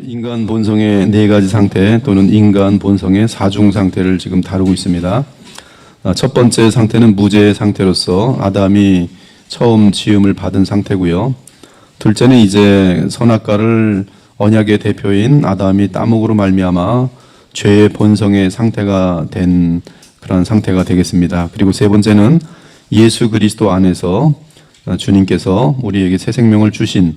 인간 본성의 네 가지 상태 또는 인간 본성의 사중 상태를 지금 다루고 있습니다. 첫 번째 상태는 무죄의 상태로서 아담이 처음 지음을 받은 상태고요. 둘째는 이제 선악과를 언약의 대표인 아담이 따먹으로 말미암아 죄의 본성의 상태가 된 그런 상태가 되겠습니다. 그리고 세 번째는 예수 그리스도 안에서 주님께서 우리에게 새 생명을 주신,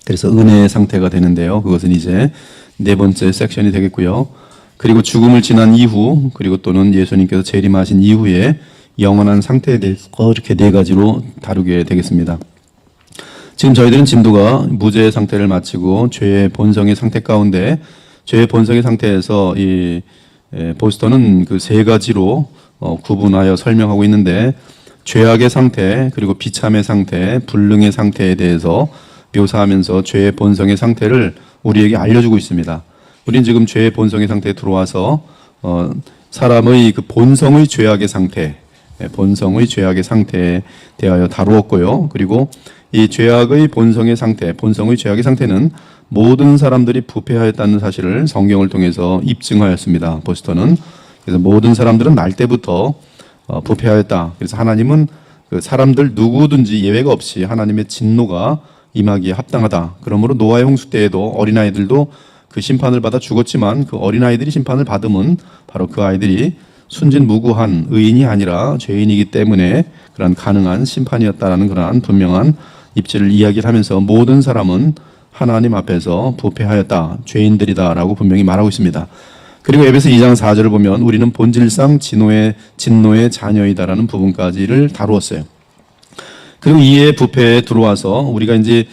그래서 은혜의 상태가 되는데요. 그것은 이제 네 번째 섹션이 되겠고요. 그리고 죽음을 지난 이후, 그리고 또는 예수님께서 재림하신 이후에 영원한 상태에 대해서 이렇게 네 가지로 다루게 되겠습니다. 지금 저희들은 진도가 무죄의 상태를 마치고 죄의 본성의 상태 가운데, 죄의 본성의 상태에서 이 보스터는 그 세 가지로 구분하여 설명하고 있는데, 죄악의 상태, 그리고 비참의 상태, 불능의 상태에 대해서 묘사하면서 죄의 본성의 상태를 우리에게 알려주고 있습니다. 우리는 지금 죄의 본성의 상태에 들어와서 사람의 그 본성의 죄악의 상태, 본성의 죄악의 상태에 대하여 다루었고요. 그리고 이 죄악의 본성의 상태, 본성의 죄악의 상태는 모든 사람들이 부패하였다는 사실을 성경을 통해서 입증하였습니다. 보스터는. 그래서 모든 사람들은 날 때부터 부패하였다. 그래서 하나님은 그 사람들 누구든지 예외가 없이 하나님의 진노가 임하기에 합당하다. 그러므로 노아의 홍수 때에도 어린아이들도 그 심판을 받아 죽었지만 그 어린아이들이 심판을 받음은 바로 그 아이들이 순진무구한 의인이 아니라 죄인이기 때문에 그런 가능한 심판이었다라는 그러한 분명한 입지를 이야기를 하면서 모든 사람은 하나님 앞에서 부패하였다, 죄인들이다라고 분명히 말하고 있습니다. 그리고 에베소 2장 4절을 보면 우리는 본질상 진노의 자녀이다라는 부분까지를 다루었어요. 그리고 이해 부패에 들어와서 우리가 이제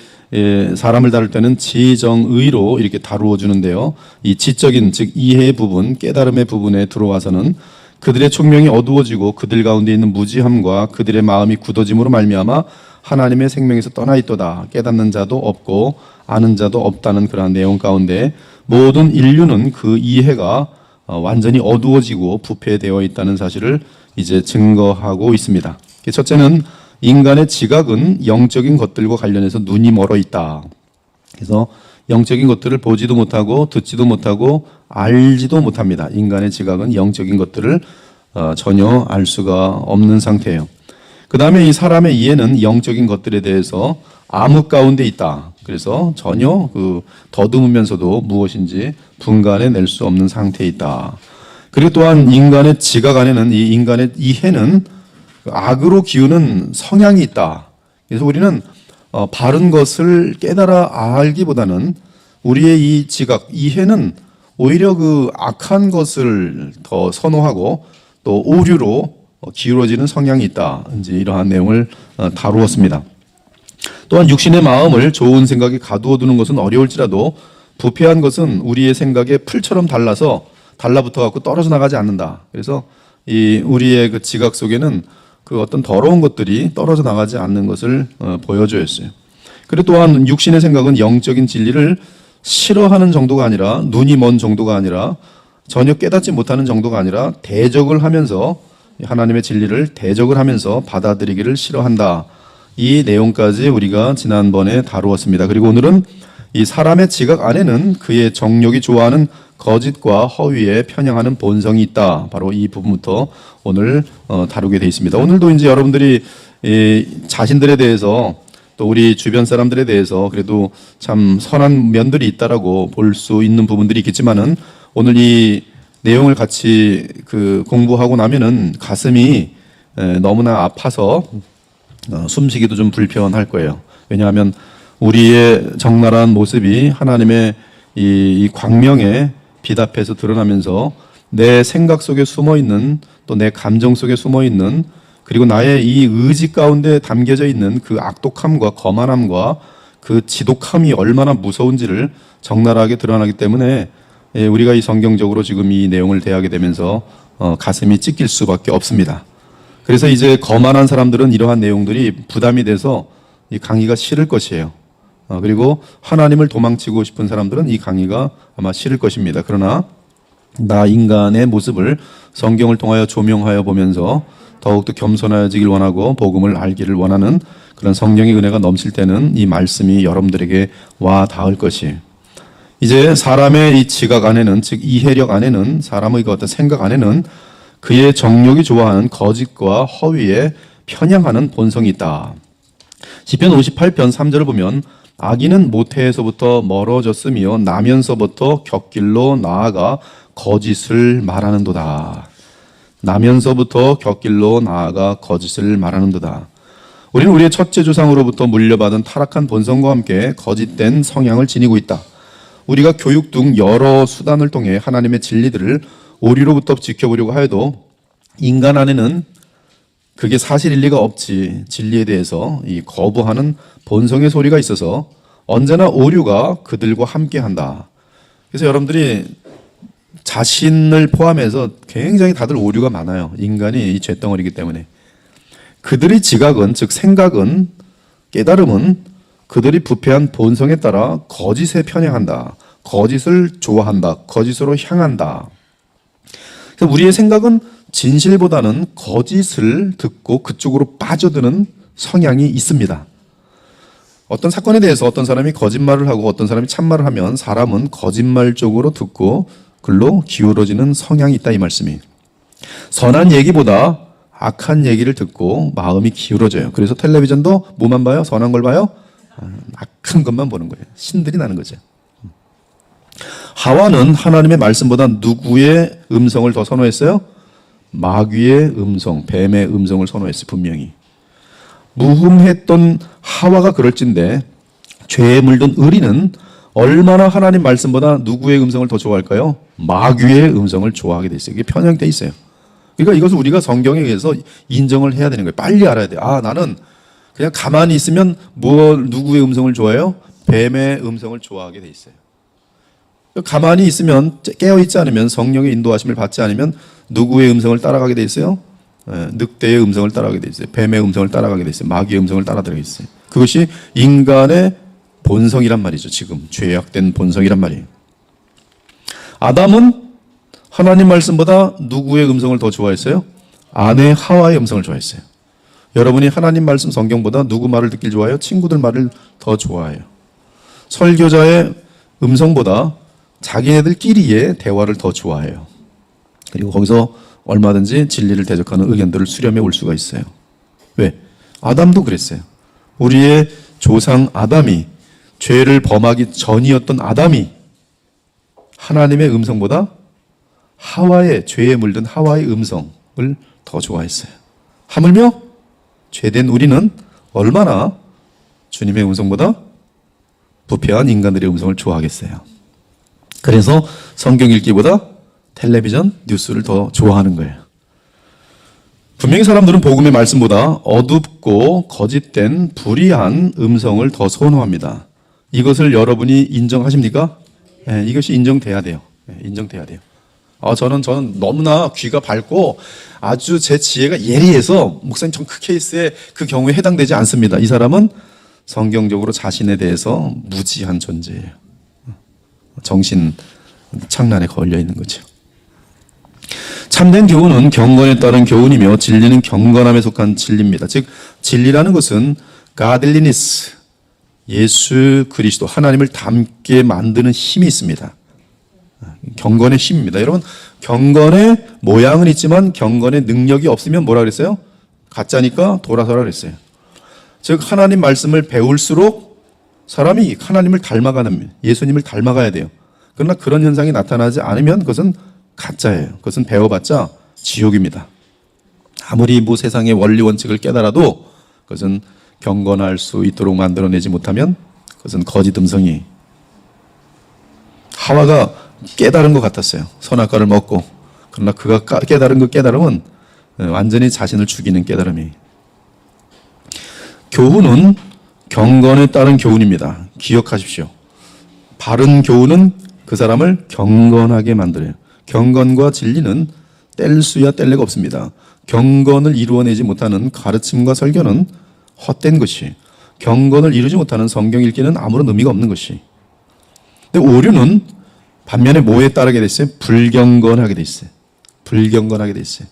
사람을 다룰 때는 지정의로 이렇게 다루어 주는데요. 이 지적인, 즉 이해의 부분, 깨달음의 부분에 들어와서는 그들의 총명이 어두워지고 그들 가운데 있는 무지함과 그들의 마음이 굳어짐으로 말미암아 하나님의 생명에서 떠나 있도다. 깨닫는 자도 없고 아는 자도 없다는 그러한 내용 가운데 모든 인류는 그 이해가 완전히 어두워지고 부패되어 있다는 사실을 이제 증거하고 있습니다. 첫째는 인간의 지각은 영적인 것들과 관련해서 눈이 멀어 있다. 그래서 영적인 것들을 보지도 못하고 듣지도 못하고 알지도 못합니다. 인간의 지각은 영적인 것들을 전혀 알 수가 없는 상태예요. 그 다음에 이 사람의 이해는 영적인 것들에 대해서 암흑 가운데 있다. 그래서 전혀 그 더듬으면서도 무엇인지 분간해 낼 수 없는 상태에 있다. 그리고 또한 인간의 지각 안에는 이 인간의 이해는 악으로 기우는 성향이 있다. 그래서 우리는 바른 것을 깨달아 알기보다는 우리의 이 지각, 이해는 오히려 그 악한 것을 더 선호하고 또 오류로 기울어지는 성향이 있다. 이제 이러한 내용을 다루었습니다. 또한 육신의 마음을 좋은 생각에 가두어 두는 것은 어려울지라도 부패한 것은 우리의 생각에 풀처럼 달라붙어 갖고 떨어져 나가지 않는다. 그래서 이 우리의 그 지각 속에는 그 어떤 더러운 것들이 떨어져 나가지 않는 것을 보여주었어요. 그리고 또한 육신의 생각은 영적인 진리를 싫어하는 정도가 아니라, 눈이 먼 정도가 아니라, 전혀 깨닫지 못하는 정도가 아니라 대적을 하면서 하나님의 진리를 대적을 하면서 받아들이기를 싫어한다. 이 내용까지 우리가 지난번에 다루었습니다. 그리고 오늘은 이 사람의 지각 안에는 그의 정욕이 좋아하는 거짓과 허위에 편향하는 본성이 있다. 바로 이 부분부터 오늘 다루게 되어 있습니다. 오늘도 이제 여러분들이 자신들에 대해서 또 우리 주변 사람들에 대해서 그래도 참 선한 면들이 있다라고 볼 수 있는 부분들이 있겠지만은 오늘 이 내용을 같이 공부하고 나면은 가슴이 너무나 아파서 숨쉬기도 좀 불편할 거예요. 왜냐하면 우리의 적나라한 모습이 하나님의 이 광명에 빛 앞에서 드러나면서 내 생각 속에 숨어 있는, 또 내 감정 속에 숨어 있는, 그리고 나의 이 의지 가운데 담겨져 있는 그 악독함과 거만함과 그 지독함이 얼마나 무서운지를 적나라하게 드러나기 때문에 우리가 이 성경적으로 지금 이 내용을 대하게 되면서 가슴이 찢길 수밖에 없습니다. 그래서 이제 거만한 사람들은 이러한 내용들이 부담이 돼서 이 강의가 싫을 것이에요. 그리고 하나님을 도망치고 싶은 사람들은 이 강의가 아마 싫을 것입니다. 그러나 나 인간의 모습을 성경을 통하여 조명하여 보면서 더욱더 겸손해지길 원하고 복음을 알기를 원하는 그런 성령의 은혜가 넘칠 때는 이 말씀이 여러분들에게 와 닿을 것이에요. 이제 사람의 이 지각 안에는, 즉 이해력 안에는, 사람의 그 어떤 생각 안에는 그의 정욕이 좋아하는 거짓과 허위에 편향하는 본성이 있다. 시편 58편 3절을 보면 악인은 모태에서부터 멀어졌으며 나면서부터 곁길로 나아가 거짓을 말하는도다. 나면서부터 곁길로 나아가 거짓을 말하는도다. 우리는 우리의 첫째 조상으로부터 물려받은 타락한 본성과 함께 거짓된 성향을 지니고 있다. 우리가 교육 등 여러 수단을 통해 하나님의 진리들을 오류로부터 지켜보려고 하여도 인간 안에는 그게 사실일 리가 없지, 진리에 대해서 이 거부하는 본성의 소리가 있어서 언제나 오류가 그들과 함께한다. 그래서 여러분들이 자신을 포함해서 굉장히 다들 오류가 많아요. 인간이 이 죄덩어리이기 때문에. 그들의 지각은, 즉 생각은, 깨달음은 그들이 부패한 본성에 따라 거짓에 편향한다. 거짓을 좋아한다. 거짓으로 향한다. 그래서 우리의 생각은 진실보다는 거짓을 듣고 그쪽으로 빠져드는 성향이 있습니다. 어떤 사건에 대해서 어떤 사람이 거짓말을 하고 어떤 사람이 참말을 하면 사람은 거짓말 쪽으로 듣고 글로 기울어지는 성향이 있다, 이 말씀이. 선한 얘기보다 악한 얘기를 듣고 마음이 기울어져요. 그래서 텔레비전도 뭐만 봐요? 선한 걸 봐요? 악한 것만 보는 거예요. 신들이 나는 거죠. 하와는 하나님의 말씀보다 누구의 음성을 더 선호했어요? 마귀의 음성, 뱀의 음성을 선호했어요. 분명히. 무흠했던 하와가 그럴진데 죄에 물든 의리는 얼마나 하나님 말씀보다 누구의 음성을 더 좋아할까요? 마귀의 음성을 좋아하게 돼 있어요. 이게 편향돼 있어요. 그러니까 이것을 우리가 성경에 의해서 인정을 해야 되는 거예요. 빨리 알아야 돼요. 아, 나는 그냥 가만히 있으면 누구의 음성을 좋아해요? 뱀의 음성을 좋아하게 돼 있어요. 가만히 있으면, 깨어있지 않으면, 성령의 인도하심을 받지 않으면 누구의 음성을 따라가게 돼 있어요? 늑대의 음성을 따라가게 돼 있어요. 뱀의 음성을 따라가게 돼 있어요. 마귀의 음성을 따라들어가 있어요. 그것이 인간의 본성이란 말이죠. 지금 죄악된 본성이란 말이에요. 아담은 하나님 말씀보다 누구의 음성을 더 좋아했어요? 아내 하와의 음성을 좋아했어요. 여러분이 하나님 말씀 성경보다 누구 말을 듣길 좋아해요? 친구들 말을 더 좋아해요. 설교자의 음성보다 자기네들끼리의 대화를 더 좋아해요. 그리고 거기서 얼마든지 진리를 대적하는 의견들을 수렴해 올 수가 있어요. 왜? 아담도 그랬어요. 우리의 조상 아담이, 죄를 범하기 전이었던 아담이 하나님의 음성보다 하와의, 죄에 물든 하와의 음성을 더 좋아했어요. 하물며 죄된 우리는 얼마나 주님의 음성보다 부패한 인간들의 음성을 좋아하겠어요. 그래서 성경 읽기보다 텔레비전, 뉴스를 더 좋아하는 거예요. 분명히 사람들은 복음의 말씀보다 어둡고 거짓된 불의한 음성을 더 선호합니다. 이것을 여러분이 인정하십니까? 네, 이것이 인정돼야 돼요. 네, 인정돼야 돼요. 저는 너무나 귀가 밝고 아주 제 지혜가 예리해서 목사님 전 그 케이스에 그 경우에 해당되지 않습니다. 이 사람은 성경적으로 자신에 대해서 무지한 존재예요. 정신 착란에 걸려 있는 거죠. 참된 교훈은 경건에 따른 교훈이며 진리는 경건함에 속한 진리입니다. 즉 진리라는 것은 godliness, 예수 그리스도, 하나님을 닮게 만드는 힘이 있습니다. 경건의 힘입니다. 여러분, 경건의 모양은 있지만 경건의 능력이 없으면 뭐라 그랬어요? 가짜니까 돌아서라 그랬어요. 즉 하나님 말씀을 배울수록 사람이 하나님을 닮아가는, 예수님을 닮아가야 돼요. 그러나 그런 현상이 나타나지 않으면 그것은 가짜예요. 그것은 배워봤자 지옥입니다. 아무리 세상의 원리 원칙을 깨달아도 그것은 경건할 수 있도록 만들어내지 못하면 그것은 거짓 음성이. 하와가 깨달은 것 같았어요. 선악과를 먹고. 그러나 그가 깨달은 그 깨달음은 완전히 자신을 죽이는 깨달음이. 교훈은 경건에 따른 교훈입니다. 기억하십시오. 바른 교훈은 그 사람을 경건하게 만들어요. 경건과 진리는 뗄 수야 뗄 데가 없습니다. 경건을 이루어내지 못하는 가르침과 설교는 헛된 것이, 경건을 이루지 못하는 성경 읽기는 아무런 의미가 없는 것이. 근데 오류는 반면에 뭐에 따르게 됐어요? 불경건하게 돼 있어요. 불경건하게 돼 있어요.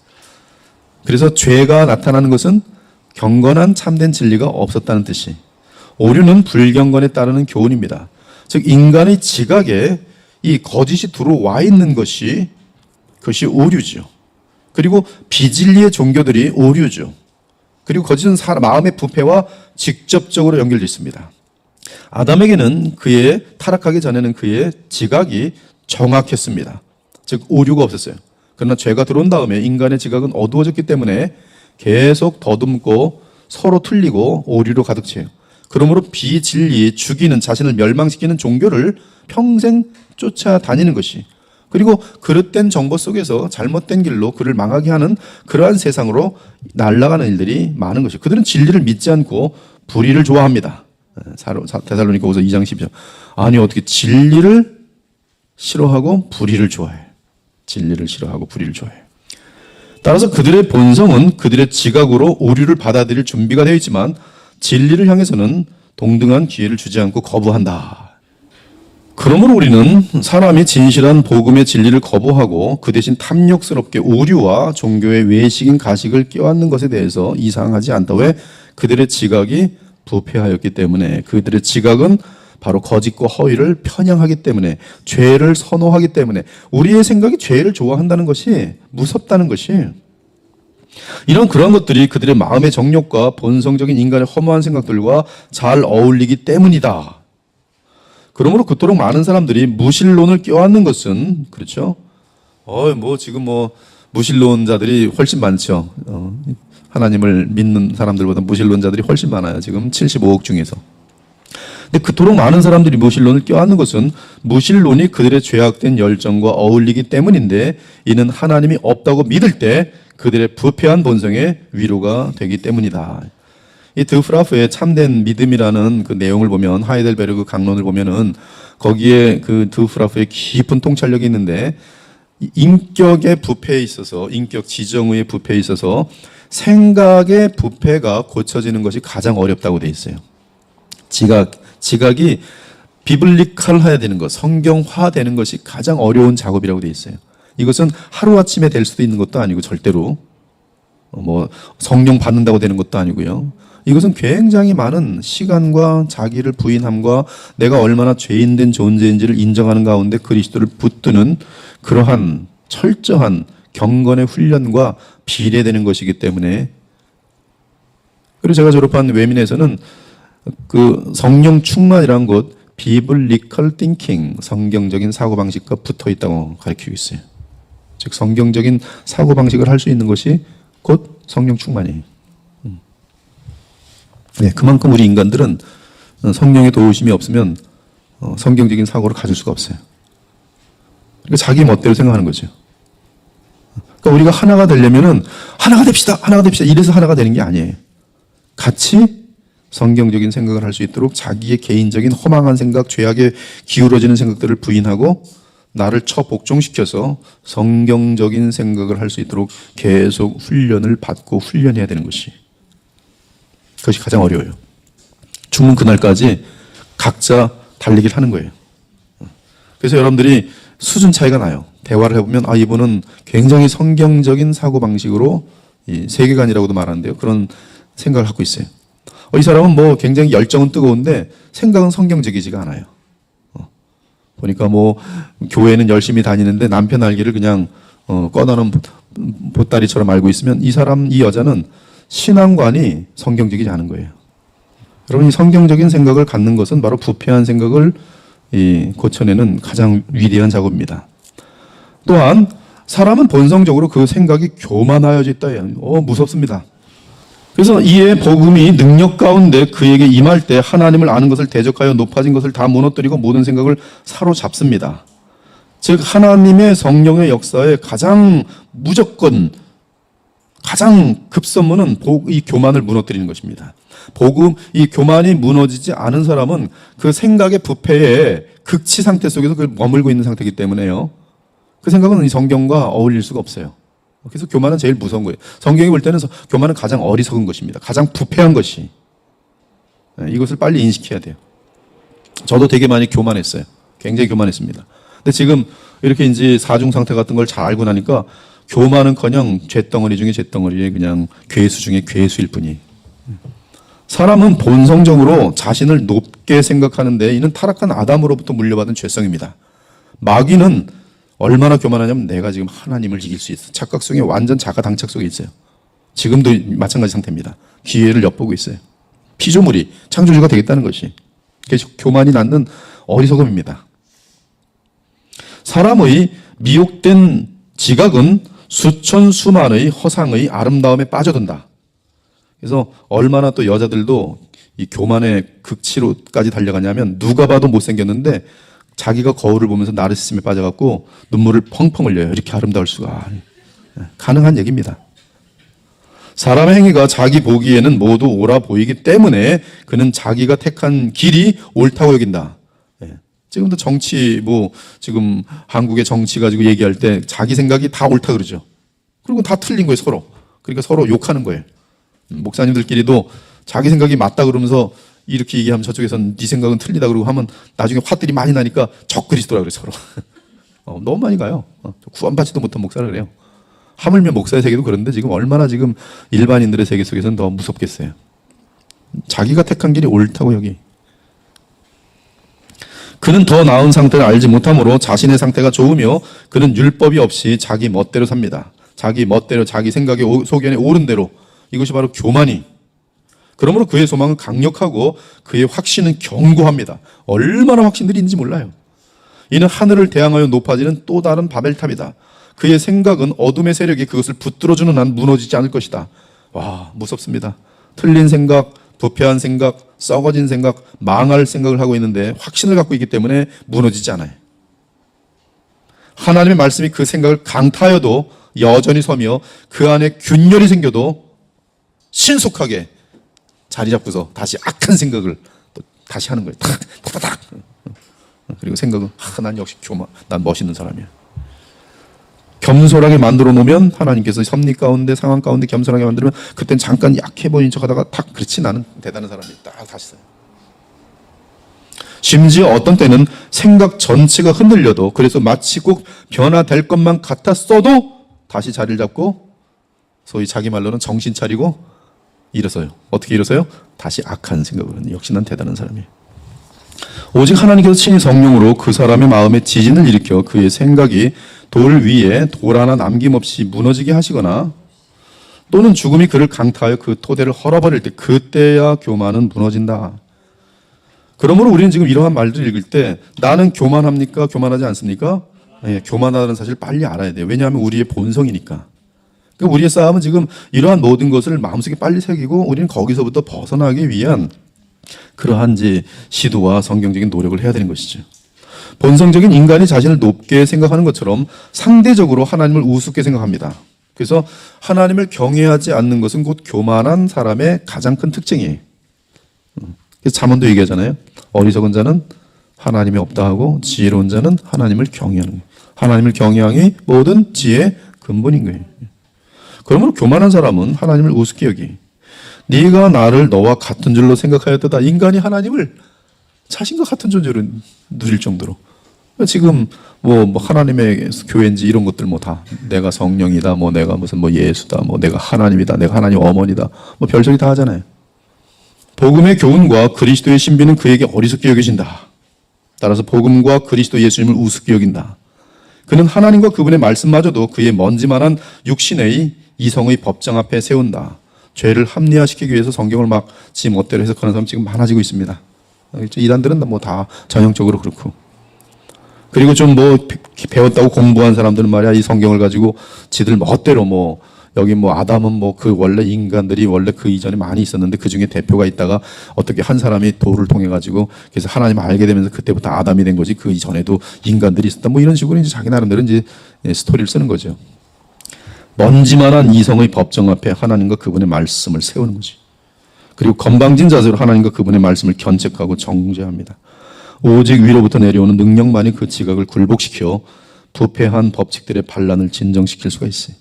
그래서 죄가 나타나는 것은 경건한 참된 진리가 없었다는 뜻이. 오류는 불경건에 따르는 교훈입니다. 즉 인간의 지각에 이 거짓이 들어와 있는 것이 그것이 오류죠. 그리고 비진리의 종교들이 오류죠. 그리고 거짓은 마음의 부패와 직접적으로 연결되어 있습니다. 아담에게는 그의 타락하기 전에는 그의 지각이 정확했습니다. 즉 오류가 없었어요. 그러나 죄가 들어온 다음에 인간의 지각은 어두워졌기 때문에 계속 더듬고 서로 틀리고 오류로 가득 채요. 그러므로 비진리, 죽이는, 자신을 멸망시키는 종교를 평생 쫓아다니는 것이, 그리고 그릇된 정보 속에서 잘못된 길로 그를 망하게 하는 그러한 세상으로 날아가는 일들이 많은 것이죠. 그들은 진리를 믿지 않고 불의를 좋아합니다. 데살로니가후서 2장 12절. 아니 어떻게 진리를 싫어하고 불의를 좋아해? 진리를 싫어하고 불의를 좋아해. 따라서 그들의 본성은 그들의 지각으로 오류를 받아들일 준비가 되어 있지만 진리를 향해서는 동등한 기회를 주지 않고 거부한다. 그러므로 우리는 사람이 진실한 복음의 진리를 거부하고 그 대신 탐욕스럽게 오류와 종교의 외식인 가식을 껴안는 것에 대해서 이상하지 않다. 왜? 그들의 지각이 부패하였기 때문에, 그들의 지각은 바로 거짓과 허위를 편향하기 때문에, 죄를 선호하기 때문에, 우리의 생각이 죄를 좋아한다는 것이 무섭다는 것이, 이런 그런 것들이 그들의 마음의 정욕과 본성적인 인간의 허무한 생각들과 잘 어울리기 때문이다. 그러므로 그토록 많은 사람들이 무신론을 껴안는 것은, 그렇죠? 지금 무신론자들이 훨씬 많죠. 하나님을 믿는 사람들보다 무신론자들이 훨씬 많아요. 지금 75억 중에서. 근데 그토록 많은 사람들이 무신론을 껴안는 것은 무신론이 그들의 죄악된 열정과 어울리기 때문인데, 이는 하나님이 없다고 믿을 때 그들의 부패한 본성의 위로가 되기 때문이다. 이 드프라프의 참된 믿음이라는 그 내용을 보면, 하이델베르그 강론을 보면은 거기에 그 드프라프의 깊은 통찰력이 있는데, 인격의 부패에 있어서, 인격 지정의 부패에 있어서 생각의 부패가 고쳐지는 것이 가장 어렵다고 돼 있어요. 지각이 비블리컬해야 되는 것, 성경화되는 것이 가장 어려운 작업이라고 돼 있어요. 이것은 하루아침에 될 수도 있는 것도 아니고, 절대로 성령 받는다고 되는 것도 아니고요. 이것은 굉장히 많은 시간과 자기를 부인함과 내가 얼마나 죄인된 존재인지를 인정하는 가운데 그리스도를 붙드는 그러한 철저한 경건의 훈련과 비례되는 것이기 때문에, 그리고 제가 졸업한 외민에서는 그 성령 충만이라는 것, 비블리컬 띵킹, 성경적인 사고방식과 붙어 있다고 가르치고 있어요. 즉 성경적인 사고방식을 할 수 있는 것이 곧 성령 충만이에요. 네, 그만큼 우리 인간들은 성령의 도우심이 없으면 성경적인 사고를 가질 수가 없어요. 그러니까 자기 멋대로 생각하는 거죠. 그러니까 우리가 하나가 되려면은 하나가 됩시다. 이래서 하나가 되는 게 아니에요. 같이 성경적인 생각을 할 수 있도록 자기의 개인적인 허망한 생각, 죄악에 기울어지는 생각들을 부인하고 나를 처복종시켜서 성경적인 생각을 할 수 있도록 계속 훈련을 받고 훈련해야 되는 것이, 그것이 가장 어려워요. 죽는 그날까지 각자 달리기를 하는 거예요. 그래서 여러분들이 수준 차이가 나요. 대화를 해보면 이분은 굉장히 성경적인 사고방식으로, 세계관이라고도 말하는데요, 그런 생각을 갖고 있어요. 이 사람은 굉장히 열정은 뜨거운데 생각은 성경적이지가 않아요. 보니까 교회는 열심히 다니는데 남편 알기를 그냥 꺼다놓은 보따리처럼 알고 있으면 이 여자는 신앙관이 성경적이지 않은 거예요. 여러분, 이 성경적인 생각을 갖는 것은 바로 부패한 생각을 고쳐내는 가장 위대한 작업입니다. 또한 사람은 본성적으로 그 생각이 교만하여져 있다. 무섭습니다. 그래서 이에 복음이 능력 가운데 그에게 임할 때 하나님을 아는 것을 대적하여 높아진 것을 다 무너뜨리고 모든 생각을 사로잡습니다. 즉 하나님의 성령의 역사에 가장 급선무는 이 교만을 무너뜨리는 것입니다. 이 교만이 무너지지 않은 사람은 그 생각의 부패의 극치 상태 속에서 그걸 머물고 있는 상태이기 때문에요. 그 생각은 이 성경과 어울릴 수가 없어요. 그래서 교만은 제일 무서운 거예요. 성경이 볼 때는 교만은 가장 어리석은 것입니다. 가장 부패한 것이. 이것을 빨리 인식해야 돼요. 저도 되게 많이 교만했어요. 굉장히 교만했습니다. 근데 지금 이렇게 이제 사중 상태 같은 걸 잘 알고 나니까 교만은커녕 쇳덩어리 중에 쇳덩어리에 그냥 괴수 중에 괴수일 뿐이. 사람은 본성적으로 자신을 높게 생각하는데 이는 타락한 아담으로부터 물려받은 죄성입니다. 마귀는 얼마나 교만하냐면 내가 지금 하나님을 이길 수 있어. 착각 속에 완전 자가 당착 속에 있어요. 지금도 마찬가지 상태입니다. 기회를 엿보고 있어요. 피조물이 창조주가 되겠다는 것이. 그래서 교만이 낳는 어리석음입니다. 사람의 미혹된 지각은 수천 수만의 허상의 아름다움에 빠져든다. 그래서 얼마나 또 여자들도 이 교만의 극치로까지 달려가냐면 누가 봐도 못생겼는데 자기가 거울을 보면서 나르시즘에 빠져갖고 눈물을 펑펑 흘려요. 이렇게 아름다울 수가. 가능한 얘기입니다. 사람의 행위가 자기 보기에는 모두 옳아 보이기 때문에 그는 자기가 택한 길이 옳다고 여긴다. 지금도 정치 지금 한국의 정치 가지고 얘기할 때 자기 생각이 다 옳다 그러죠. 그리고 다 틀린 거예요, 서로. 그러니까 서로 욕하는 거예요. 목사님들끼리도 자기 생각이 맞다 그러면서 이렇게 얘기하면 저쪽에서는 네 생각은 틀리다 그러고 하면 나중에 화들이 많이 나니까 적그리스도라 그래 서로. 너무 많이 가요. 구원받지도 못한 목사를 그래요. 하물며 목사의 세계도 그런데 지금 얼마나 지금 일반인들의 세계 속에서는 더 무섭겠어요. 자기가 택한 길이 옳다고 여기. 그는 더 나은 상태를 알지 못하므로 자신의 상태가 좋으며 그는 율법이 없이 자기 멋대로 삽니다. 자기 멋대로 자기 생각의 소견에 옳은 대로. 이것이 바로 교만이. 그러므로 그의 소망은 강력하고 그의 확신은 견고합니다. 얼마나 확신들이 있는지 몰라요. 이는 하늘을 대항하여 높아지는 또 다른 바벨탑이다. 그의 생각은 어둠의 세력이 그것을 붙들어주는 한 무너지지 않을 것이다. 와, 무섭습니다. 틀린 생각, 부패한 생각, 썩어진 생각, 망할 생각을 하고 있는데 확신을 갖고 있기 때문에 무너지지 않아요. 하나님의 말씀이 그 생각을 강타하여도 여전히 서며 그 안에 균열이 생겨도 신속하게 자리 잡고서 다시 악한 생각을 또 다시 하는 거예요. 탁탁탁. 그리고 생각은 난 역시 난 멋있는 사람이야. 겸손하게 만들어 놓으면 하나님께서 섭리 가운데 상황 가운데 겸손하게 만들면 그땐 잠깐 약해 보이는 척하다가 탁 그렇지 나는 대단한 사람이 딱 다시 써요. 심지어 어떤 때는 생각 전체가 흔들려도 그래서 마치 꼭 변화될 것만 같았어도 다시 자리를 잡고 소위 자기 말로는 정신 차리고 일어서요. 어떻게 일어서요? 다시 악한 생각을 하는. 역시 난 대단한 사람이에요. 오직 하나님께서 친히 성령으로 그 사람의 마음에 지진을 일으켜 그의 생각이 돌 위에 돌 하나 남김없이 무너지게 하시거나 또는 죽음이 그를 강타하여 그 토대를 헐어버릴 때 그때야 교만은 무너진다. 그러므로 우리는 지금 이러한 말들을 읽을 때 나는 교만합니까? 교만하지 않습니까? 네, 교만하다는 사실을 빨리 알아야 돼요. 왜냐하면 우리의 본성이니까. 그러니까 우리의 싸움은 지금 이러한 모든 것을 마음속에 빨리 새기고 우리는 거기서부터 벗어나기 위한 그러한 시도와 성경적인 노력을 해야 되는 것이죠. 본성적인 인간이 자신을 높게 생각하는 것처럼 상대적으로 하나님을 우습게 생각합니다. 그래서 하나님을 경외하지 않는 것은 곧 교만한 사람의 가장 큰 특징이에요. 그래서 잠언도 얘기하잖아요. 어리석은 자는 하나님이 없다 하고 지혜로운 자는 하나님을 경외하는 거예요. 하나님을 경외함이 모든 지혜의 근본인 거예요. 그러므로 교만한 사람은 하나님을 우습게 여기. 네가 나를 너와 같은 줄로 생각하였다. 인간이 하나님을 자신과 같은 존재로 누릴 정도로. 지금 하나님의 교회인지 이런 것들 다 내가 성령이다, 내가 무슨 예수다, 내가 하나님이다, 내가 하나님 어머니다, 별소리 다 하잖아요. 복음의 교훈과 그리스도의 신비는 그에게 어리석게 여겨진다. 따라서 복음과 그리스도 예수님을 우습게 여긴다. 그는 하나님과 그분의 말씀마저도 그의 먼지만한 육신의 이성의 법정 앞에 세운다. 죄를 합리화시키기 위해서 성경을 막 지 멋대로 해석하는 사람 지금 많아지고 있습니다. 이단들은 다 전형적으로 그렇고. 그리고 좀 배웠다고 공부한 사람들은 말이야 이 성경을 가지고 지들 멋대로 여기 아담은 그 원래 인간들이 원래 그 이전에 많이 있었는데 그 중에 대표가 있다가 어떻게 한 사람이 돌을 통해 가지고 그래서 하나님을 알게 되면서 그때부터 아담이 된 거지 그 이전에도 인간들이 있었다. 이런 식으로 자기 나름대로 스토리를 쓰는 거죠. 먼지만한 이성의 법정 앞에 하나님과 그분의 말씀을 세우는 거지. 그리고 건방진 자세로 하나님과 그분의 말씀을 견책하고 정죄합니다. 오직 위로부터 내려오는 능력만이 그 지각을 굴복시켜 부패한 법칙들의 반란을 진정시킬 수가 있어요.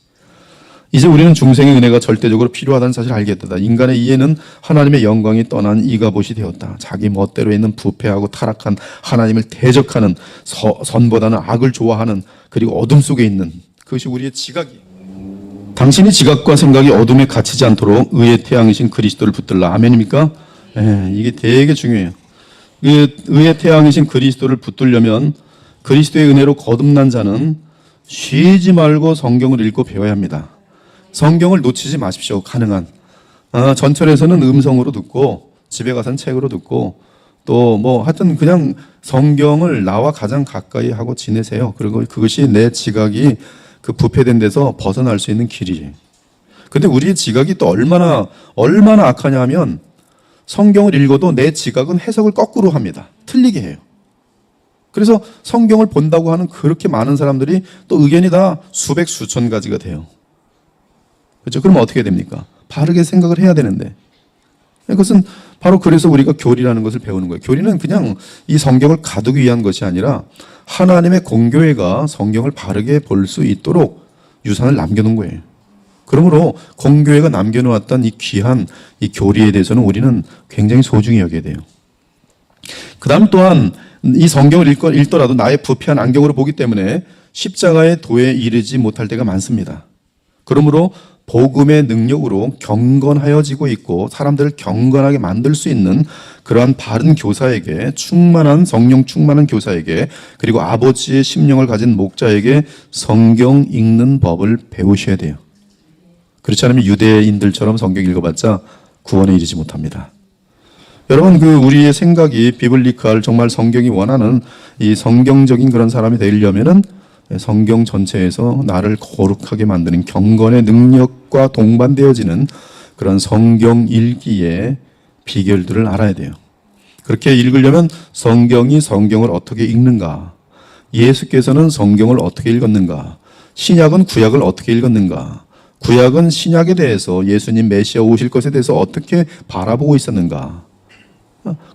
이제 우리는 중생의 은혜가 절대적으로 필요하다는 사실을 알겠다. 인간의 이해는 하나님의 영광이 떠난 이가봇이 되었다. 자기 멋대로 있는 부패하고 타락한 하나님을 대적하는 선보다는 악을 좋아하는 그리고 어둠 속에 있는 그것이 우리의 지각이에요. 당신이 지각과 생각이 어둠에 갇히지 않도록 의의 태양이신 그리스도를 붙들라. 아멘입니까? 이게 되게 중요해요. 의의 태양이신 그리스도를 붙들려면 그리스도의 은혜로 거듭난 자는 쉬지 말고 성경을 읽고 배워야 합니다. 성경을 놓치지 마십시오. 가능한. 전철에서는 음성으로 듣고 집에 가서는 책으로 듣고 또 뭐 하여튼 그냥 성경을 나와 가장 가까이 하고 지내세요. 그리고 그것이 내 지각이 그 부패된 데서 벗어날 수 있는 길이에요. 근데 우리의 지각이 또 얼마나 악하냐 하면 성경을 읽어도 내 지각은 해석을 거꾸로 합니다. 틀리게 해요. 그래서 성경을 본다고 하는 그렇게 많은 사람들이 또 의견이 다 수백 수천 가지가 돼요. 그렇죠? 그럼 어떻게 됩니까? 바르게 생각을 해야 되는데. 그것은 바로 그래서 우리가 교리라는 것을 배우는 거예요. 교리는 그냥 이 성경을 가두기 위한 것이 아니라 하나님의 공교회가 성경을 바르게 볼 수 있도록 유산을 남겨놓은 거예요. 그러므로 공교회가 남겨놓았던 이 귀한 이 교리에 대해서는 우리는 굉장히 소중히 여겨야 돼요. 그 다음 또한 이 성경을 읽더라도 나의 부패한 안경으로 보기 때문에 십자가의 도에 이르지 못할 때가 많습니다. 그러므로 복음의 능력으로 경건하여지고 있고 사람들을 경건하게 만들 수 있는 그러한 바른 교사에게 충만한 성령 충만한 교사에게 그리고 아버지의 심령을 가진 목자에게 성경 읽는 법을 배우셔야 돼요. 그렇지 않으면 유대인들처럼 성경 읽어봤자 구원에 이르지 못합니다. 여러분 우리의 생각이 비블리컬 정말 성경이 원하는 이 성경적인 그런 사람이 되려면은 성경 전체에서 나를 거룩하게 만드는 경건의 능력과 동반되어지는 그런 성경 읽기의 비결들을 알아야 돼요. 그렇게 읽으려면 성경이 성경을 어떻게 읽는가, 예수께서는 성경을 어떻게 읽었는가, 신약은 구약을 어떻게 읽었는가, 구약은 신약에 대해서 예수님 메시아 오실 것에 대해서 어떻게 바라보고 있었는가,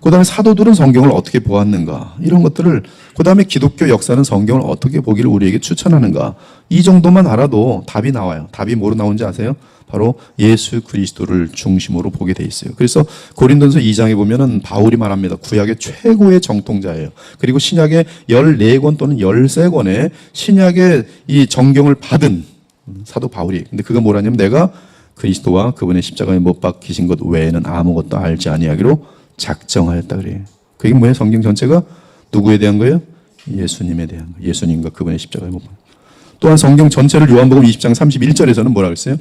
그 다음에 사도들은 성경을 어떻게 보았는가, 이런 것들을, 그 다음에 기독교 역사는 성경을 어떻게 보기를 우리에게 추천하는가, 이 정도만 알아도 답이 나와요. 답이 뭐로 나오는지 아세요? 바로 예수 그리스도를 중심으로 보게 돼 있어요. 그래서 고린도전서 2장에 보면은 바울이 말합니다. 구약의 최고의 정통자예요. 그리고 신약의 14권 또는 13권의 신약의 이 정경을 받은 사도 바울이. 근데 그가 뭐라냐면 내가 그리스도와 그분의 십자가에 못 박히신 것 외에는 아무것도 알지 아니하기로 작정하였다 그래요. 그게 뭐예요? 성경 전체가 누구에 대한 거예요? 예수님에 대한 거예요. 예수님과 그분의 십자가에 못 박힌. 또한 성경 전체를 요한복음 20장 31절에서는 뭐라 그랬어요?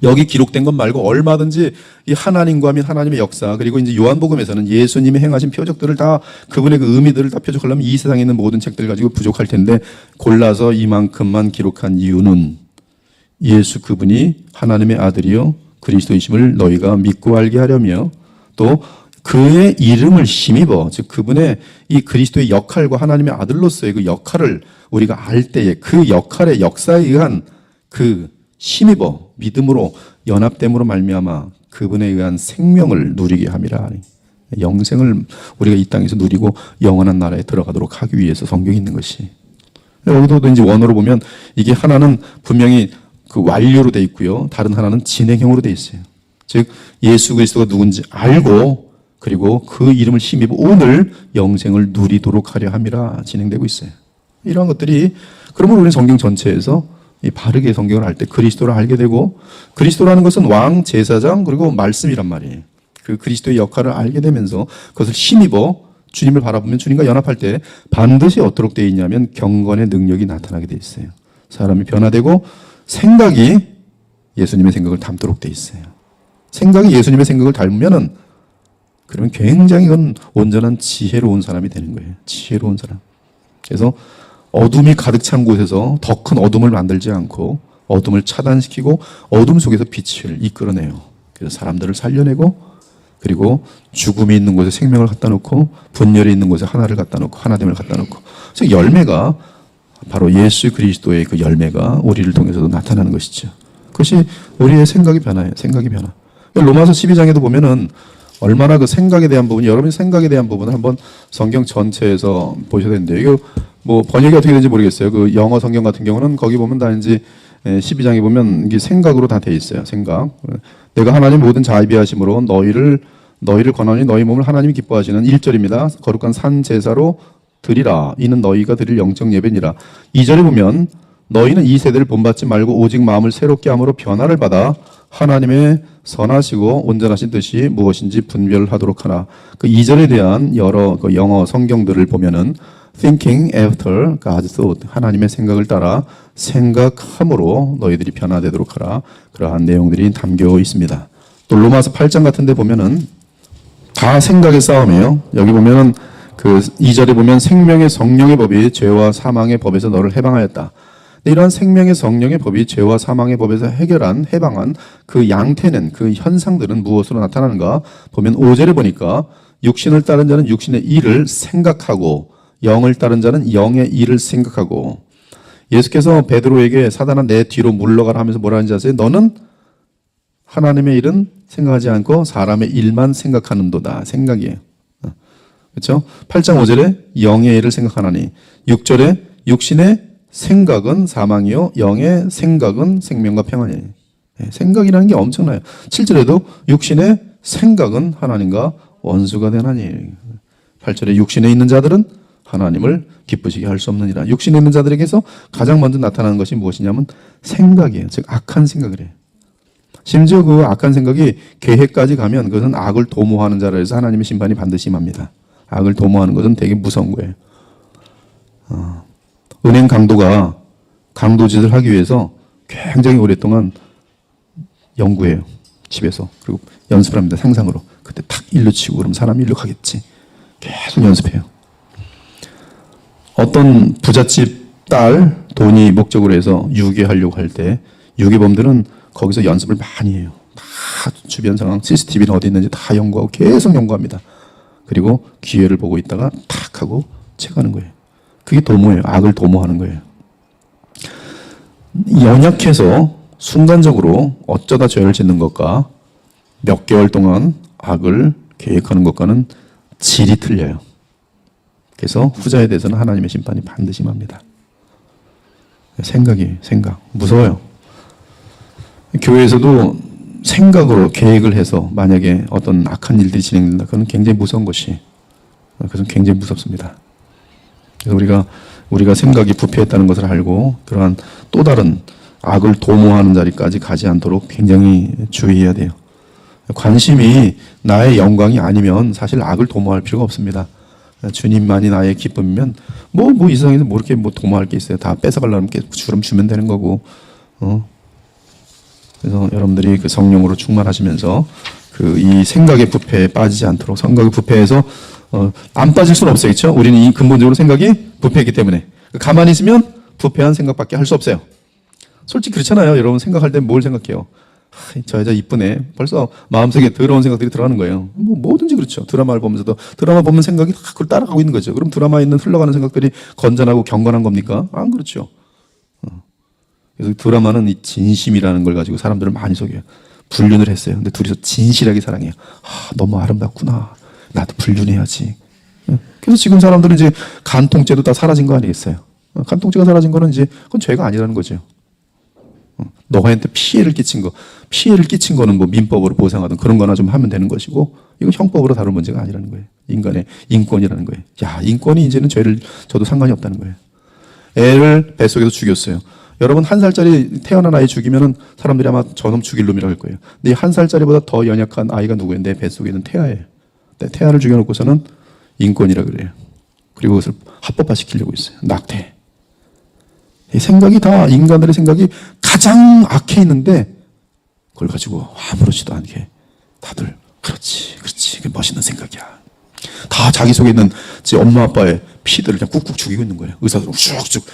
여기 기록된 것 말고 얼마든지 이 하나님과 및 하나님의 역사 그리고 이제 요한복음에서는 예수님이 행하신 표적들을 다 그분의 그 의미들을 다 표적하려면 이 세상에 있는 모든 책들 가지고 부족할 텐데 골라서 이만큼만 기록한 이유는 예수 그분이 하나님의 아들이요 그리스도이심을 너희가 믿고 알게 하려며 또 그의 이름을 힘입어 즉 그분의 이 그리스도의 역할과 하나님의 아들로서의 그 역할을 우리가 알 때에 그 역할의 역사에 의한 그 힘입어 믿음으로 연합됨으로 말미암아 그분에 의한 생명을 누리게 함이라. 영생을 우리가 이 땅에서 누리고 영원한 나라에 들어가도록 하기 위해서 성경이 있는 것이. 여기도 이제 원어로 보면 이게 하나는 분명히 그 완료로 돼 있고요. 다른 하나는 진행형으로 돼 있어요. 즉 예수 그리스도가 누군지 알고 그리고 그 이름을 힘입어 오늘 영생을 누리도록 하려 함이라 진행되고 있어요. 이러한 것들이 그러면 우리는 성경 전체에서 이 바르게 성경을 알 때 그리스도를 알게 되고 그리스도라는 것은 왕, 제사장 그리고 말씀이란 말이에요. 그 그리스도의 역할을 알게 되면서 그것을 힘입어 주님을 바라보면 주님과 연합할 때 반드시 어떻게 되어 있냐면 경건의 능력이 나타나게 되어 있어요. 사람이 변화되고 생각이 예수님의 생각을 닮도록 되어 있어요. 생각이 예수님의 생각을 닮으면은 그러면 굉장히 그건 온전한 지혜로운 사람이 되는 거예요. 지혜로운 사람. 그래서 어둠이 가득 찬 곳에서 더 큰 어둠을 만들지 않고 어둠을 차단시키고 어둠 속에서 빛을 이끌어내요. 그래서 사람들을 살려내고 그리고 죽음이 있는 곳에 생명을 갖다 놓고 분열이 있는 곳에 하나를 갖다 놓고 하나됨을 갖다 놓고 즉 열매가 바로 예수 그리스도의 그 열매가 우리를 통해서도 나타나는 것이죠. 그것이 우리의 생각이 변화예요. 생각이 변화. 로마서 12장에도 보면은 얼마나 그 생각에 대한 부분, 여러분의 생각에 대한 부분을 한번 성경 전체에서 보셔야 되는데, 이거 뭐 번역이 어떻게 되는지 모르겠어요. 그 영어 성경 같은 경우는 거기 보면 다 이제 12장에 보면 이게 생각으로 다 돼 있어요. 생각. 내가 하나님 모든 자비하심으로 너희를 권하니 너희 몸을 하나님이 기뻐하시는 1절입니다. 거룩한 산 제사로 드리라. 이는 너희가 드릴 영적 예배니라. 2절에 보면 너희는 이 세대를 본받지 말고 오직 마음을 새롭게 함으로 변화를 받아 하나님의 선하시고 온전하신 뜻이 무엇인지 분별하도록 하나. 그 2절에 대한 여러 그 영어 성경들을 보면은 thinking after God's thought, 하나님의 생각을 따라 생각함으로 너희들이 변화되도록 하라. 그러한 내용들이 담겨 있습니다. 또 로마서 8장 같은 데 보면은 다 생각의 싸움이에요. 여기 보면은 그 2절에 보면 생명의 성령의 법이 죄와 사망의 법에서 너를 해방하였다. 이러한 생명의 성령의 법이 죄와 사망의 법에서 해방한 그 양태는, 그 현상들은 무엇으로 나타나는가 보면 5절에 보니까 육신을 따른 자는 육신의 일을 생각하고 영을 따른 자는 영의 일을 생각하고, 예수께서 베드로에게 사단아 내 뒤로 물러가라 하면서 뭐라 하는지 아세요? 너는 하나님의 일은 생각하지 않고 사람의 일만 생각하는도다. 생각이에요. 그렇죠? 8장 5절에 영의 일을 생각하나니, 6절에 육신의 생각은 사망이요 영의 생각은 생명과 평안이에요. 생각이라는 게 엄청나요. 7절에도 육신의 생각은 하나님과 원수가 되나니, 8절에 육신에 있는 자들은 하나님을 기쁘시게 할 수 없느니라. 육신에 있는 자들에게서 가장 먼저 나타나는 것이 무엇이냐면 생각이에요. 즉 악한 생각을 해요. 심지어 그 악한 생각이 계획까지 가면 그것은 악을 도모하는 자라 해서 하나님의 심판이 반드시 임합니다. 악을 도모하는 것은 되게 무서운 거예요. 은행 강도가 강도짓을 하기 위해서 굉장히 오랫동안 연구해요. 집에서. 그리고 연습을 합니다. 상상으로. 그때 탁 일로 치고 그럼 사람이 일로 가겠지. 계속 연습해요. 어떤 부잣집 딸 돈이 목적으로 해서 유괴하려고 할 때 유괴범들은 거기서 연습을 많이 해요. 다 주변 상황, CCTV는 어디 있는지 다 연구하고 계속 연구합니다. 그리고 기회를 보고 있다가 탁 하고 채가는 거예요. 그게 도모예요. 악을 도모하는 거예요. 연약해서 순간적으로 어쩌다 죄를 짓는 것과 몇 개월 동안 악을 계획하는 것과는 질이 틀려요. 그래서 후자에 대해서는 하나님의 심판이 반드시 임합니다. 생각. 무서워요. 교회에서도 생각으로 계획을 해서 만약에 어떤 악한 일들이 진행된다. 그건 굉장히 무서운 것이. 그것은 굉장히 무섭습니다. 그래서 우리가 생각이 부패했다는 것을 알고 그러한 또 다른 악을 도모하는 자리까지 가지 않도록 굉장히 주의해야 돼요. 관심이 나의 영광이 아니면 사실 악을 도모할 필요가 없습니다. 주님만이 나의 기쁨이면 이 세상에서 이렇게 도모할 게 있어요. 다 뺏어가려면 주면 되는 거고. 그래서 여러분들이 그 성령으로 충만하시면서 그 이 생각의 부패에 빠지지 않도록, 생각의 부패에서 안 빠질 수는 없어요. 그렇죠? 우리는 이 근본적으로 생각이 부패이기 때문에 가만히 있으면 부패한 생각밖에 할 수 없어요. 솔직히 그렇잖아요. 여러분 생각할 때 뭘 생각해요? 저 여자 이쁘네. 벌써 마음속에 더러운 생각들이 들어가는 거예요. 뭐든지 그렇죠. 드라마를 보면서도 드라마 보면 생각이 다 그걸 따라가고 있는 거죠. 그럼 드라마에 있는 흘러가는 생각들이 건전하고 경건한 겁니까? 안 그렇죠. 그래서 드라마는 이 진심이라는 걸 가지고 사람들을 많이 속여요. 불륜을 했어요. 근데 둘이서 진실하게 사랑해요. 너무 아름답구나. 나도 불륜해야지. 그래서 지금 사람들은 이제 간통죄도 다 사라진 거 아니겠어요? 간통죄가 사라진 거는 이제 그건 죄가 아니라는 거죠. 너한테 피해를 끼친 거는 민법으로 보상하든 그런 거나 좀 하면 되는 것이고, 이건 형법으로 다룰 문제가 아니라는 거예요. 인간의 인권이라는 거예요. 인권이 이제는 죄를 져도 상관이 없다는 거예요. 애를 뱃속에서 죽였어요. 여러분 1살짜리 태어난 아이 죽이면은 사람들이 아마 저놈 죽일 놈이라고 할 거예요. 근데 1살짜리보다 더 연약한 아이가 누구예요? 내 뱃속에 있는 태아예요. 태아를 죽여놓고서는 인권이라 그래요. 그리고 그것을 합법화시키려고 있어요. 낙태. 이 생각이 다 인간들의 생각이 가장 악해 있는데 그걸 가지고 아무렇지도 않게 다들 그렇지 그 멋있는 생각이야. 다 자기 속에 있는 제 엄마 아빠의 피들을 그냥 꾹꾹 죽이고 있는 거예요. 의사들은 쭉쭉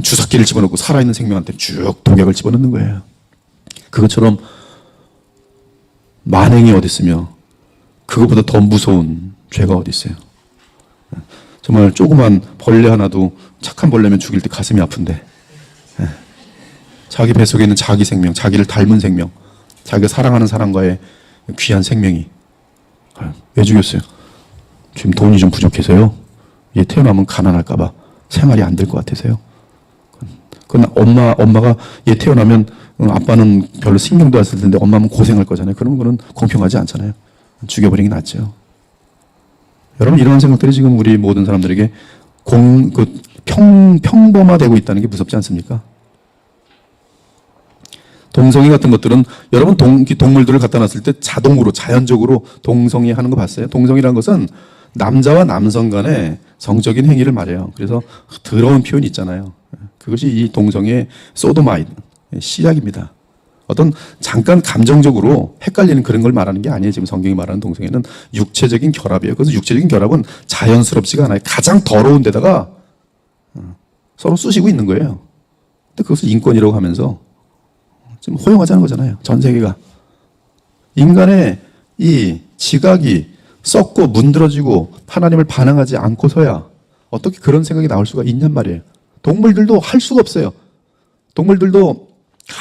주사기를 집어넣고 살아있는 생명한테 쭉 독약을 집어넣는 거예요. 그것처럼 만행이 어디 있으며 그것보다 더 무서운 죄가 어디 있어요. 정말 조그만 벌레 하나도 착한 벌레면 죽일 때 가슴이 아픈데, 자기 뱃속에 있는 자기 생명, 자기를 닮은 생명, 자기가 사랑하는 사람과의 귀한 생명이 왜 죽였어요? 지금 돈이 좀 부족해서요. 얘 태어나면 가난할까봐 생활이 안 될 것 같아서요. 그건 엄마가 얘 태어나면 아빠는 별로 신경도 안 쓸 텐데 엄마는 고생할 거잖아요. 그런 거는 공평하지 않잖아요. 죽여버리는 게 낫죠. 여러분 이런 생각들이 지금 우리 모든 사람들에게 평범화되고 있다는 게 무섭지 않습니까? 동성애 같은 것들은 여러분 동물들을 갖다 놨을 때 자동으로 자연적으로 동성애 하는 거 봤어요? 동성애라는 것은 남자와 남성 간의 성적인 행위를 말해요. 그래서 더러운 표현이 있잖아요. 그것이 이 동성애 소도마이 시작입니다. 어떤 잠깐 감정적으로 헷갈리는 그런 걸 말하는 게 아니에요. 지금 성경이 말하는 동성애는 육체적인 결합이에요. 그래서 육체적인 결합은 자연스럽지가 않아요. 가장 더러운 데다가 서로 쑤시고 있는 거예요. 근데 그것을 인권이라고 하면서 지금 허용하자는 거잖아요. 전 세계가. 인간의 이 지각이 썩고 문드러지고 하나님을 반항하지 않고서야 어떻게 그런 생각이 나올 수가 있냔 말이에요. 동물들도 할 수가 없어요. 동물들도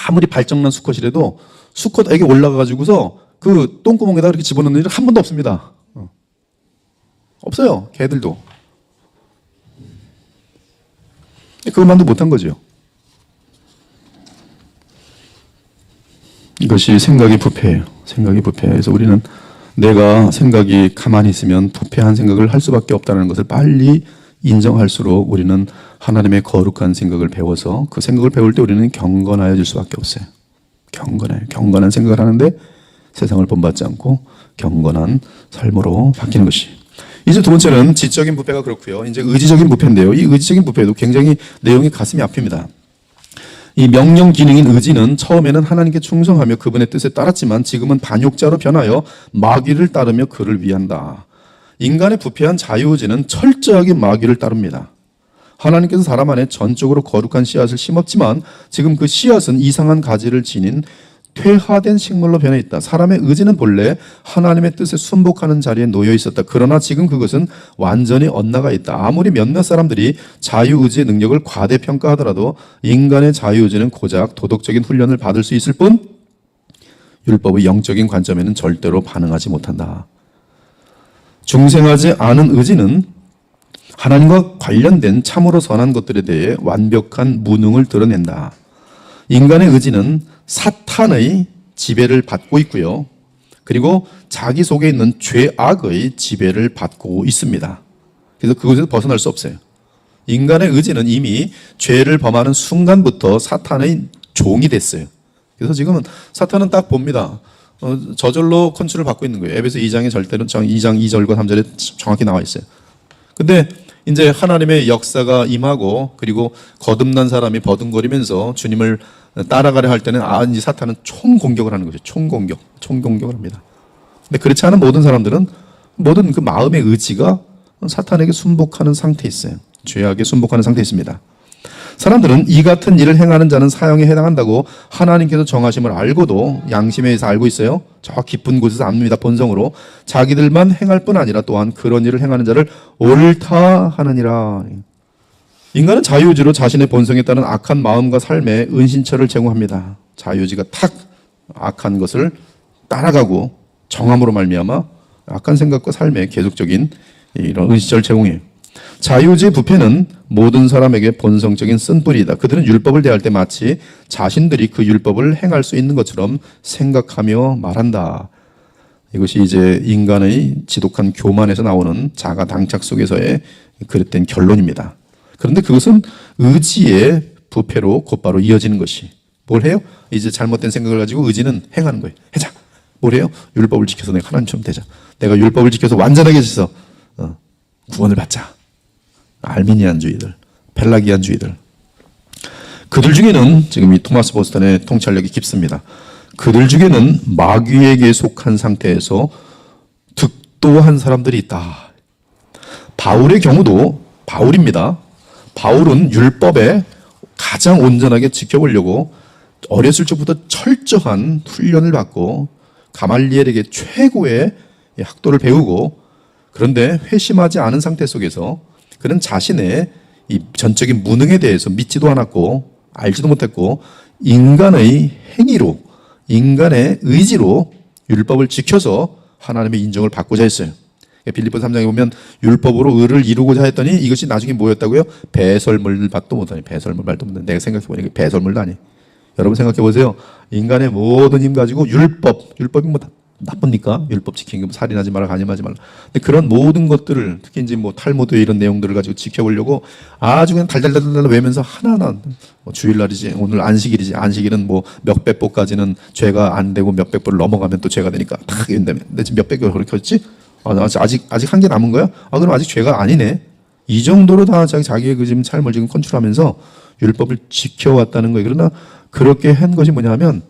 아무리 발정난 수컷이라도 수컷에게 올라가가지고서 그 똥구멍에다 이렇게 집어넣는 일은 한 번도 없습니다. 없어요. 개들도. 그것만도 못한 거죠. 이것이 생각이 부패예요. 생각이 부패예요. 그래서 우리는 내가 생각이 가만히 있으면 부패한 생각을 할 수밖에 없다는 것을 빨리 인정할수록 우리는 하나님의 거룩한 생각을 배워서 그 생각을 배울 때 우리는 경건하여질 수밖에 없어요. 경건한 생각을 하는데 세상을 본받지 않고 경건한 삶으로 바뀌는 것이. 이제 두 번째는 지적인 부패가 그렇고요. 이제 의지적인 부패인데요. 이 의지적인 부패도 굉장히 내용이 가슴이 아픕니다. 이 명령 기능인 의지는 처음에는 하나님께 충성하며 그분의 뜻에 따랐지만 지금은 반역자로 변하여 마귀를 따르며 그를 위한다. 인간의 부패한 자유의지는 철저하게 마귀를 따릅니다. 하나님께서 사람 안에 전적으로 거룩한 씨앗을 심었지만 지금 그 씨앗은 이상한 가지를 지닌 퇴화된 식물로 변해 있다. 사람의 의지는 본래 하나님의 뜻에 순복하는 자리에 놓여 있었다. 그러나 지금 그것은 완전히 엇나가 있다. 아무리 몇몇 사람들이 자유의지의 능력을 과대평가하더라도 인간의 자유의지는 고작 도덕적인 훈련을 받을 수 있을 뿐 율법의 영적인 관점에는 절대로 반응하지 못한다. 중생하지 않은 의지는 하나님과 관련된 참으로 선한 것들에 대해 완벽한 무능을 드러낸다. 인간의 의지는 사탄의 지배를 받고 있고요. 그리고 자기 속에 있는 죄악의 지배를 받고 있습니다. 그래서 그것에서 벗어날 수 없어요. 인간의 의지는 이미 죄를 범하는 순간부터 사탄의 종이 됐어요. 그래서 지금은 사탄은 딱 봅니다. 저절로 컨트롤을 받고 있는 거예요. 에베소 2장의 절대는 2장 2절과 3절에 정확히 나와 있어요. 근데 이제 하나님의 역사가 임하고 그리고 거듭난 사람이 버둥거리면서 주님을 따라가려 할 때는 이제 사탄은 총공격을 하는 거죠. 총공격을 합니다. 근데 그렇지 않은 모든 사람들은 모든 그 마음의 의지가 사탄에게 순복하는 상태에 있어요. 죄악에 순복하는 상태에 있습니다. 사람들은 이 같은 일을 행하는 자는 사형에 해당한다고 하나님께서 정하심을 알고도 양심에 의해서 알고 있어요. 저 깊은 곳에서 압니다. 본성으로 자기들만 행할 뿐 아니라 또한 그런 일을 행하는 자를 옳다 하느니라. 인간은 자유의지로 자신의 본성에 따른 악한 마음과 삶에 은신처를 제공합니다. 자유의지가 탁 악한 것을 따라가고 정함으로 말미암아 악한 생각과 삶에 계속적인 이런 은신처를 제공해요. 자유의지의 부패는 모든 사람에게 본성적인 쓴뿌리이다. 그들은 율법을 대할 때 마치 자신들이 그 율법을 행할 수 있는 것처럼 생각하며 말한다. 이것이 이제 인간의 지독한 교만에서 나오는 자가 당착 속에서의 그릇된 결론입니다. 그런데 그것은 의지의 부패로 곧바로 이어지는 것이. 뭘 해요? 이제 잘못된 생각을 가지고 의지는 행하는 거예요. 해자. 뭘 해요? 율법을 지켜서 내가 하나님처럼 되자. 내가 율법을 지켜서 완전하게 해서 구원을 받자. 알미니안주의들, 펠라기안주의들. 그들 중에는 지금 이 토마스 보스턴의 통찰력이 깊습니다. 그들 중에는 마귀에게 속한 상태에서 득도한 사람들이 있다. 바울의 경우도 바울입니다. 바울은 율법에 가장 온전하게 지켜보려고 어렸을 적부터 철저한 훈련을 받고 가말리엘에게 최고의 학도를 배우고 그런데 회심하지 않은 상태 속에서 그는 자신의 이 전적인 무능에 대해서 믿지도 않았고 알지도 못했고 인간의 행위로 인간의 의지로 율법을 지켜서 하나님의 인정을 받고자 했어요. 빌립보서 3장에 보면 율법으로 의를 이루고자 했더니 이것이 나중에 뭐였다고요? 배설물 맛도 못하니 배설물 말도 못하니 내가 생각해보니까 배설물도 아니. 여러분 생각해보세요. 인간의 모든 힘 가지고 율법이 나쁩니까? 율법 지키는 거, 살인하지 말라, 간음하지 말라. 근데 그런 모든 것들을 특히 이제 뭐 탈무드 이런 내용들을 가지고 지켜보려고 아주 그냥 달달달달 외면서 하나하나 뭐 주일날이지, 오늘 안식일이지, 안식일은 뭐 몇백 보까지는 죄가 안 되고 몇백 보를 넘어가면 또 죄가 되니까 탁 이런다며. 근데 지금 몇백 보 그렇게 했지? 아직 한 개 남은 거야? 그럼 아직 죄가 아니네. 이 정도로 다 자기의 그 지금 삶을 지금 컨트롤하면서 율법을 지켜왔다는 거예요. 그러나 그렇게 한 것이 뭐냐면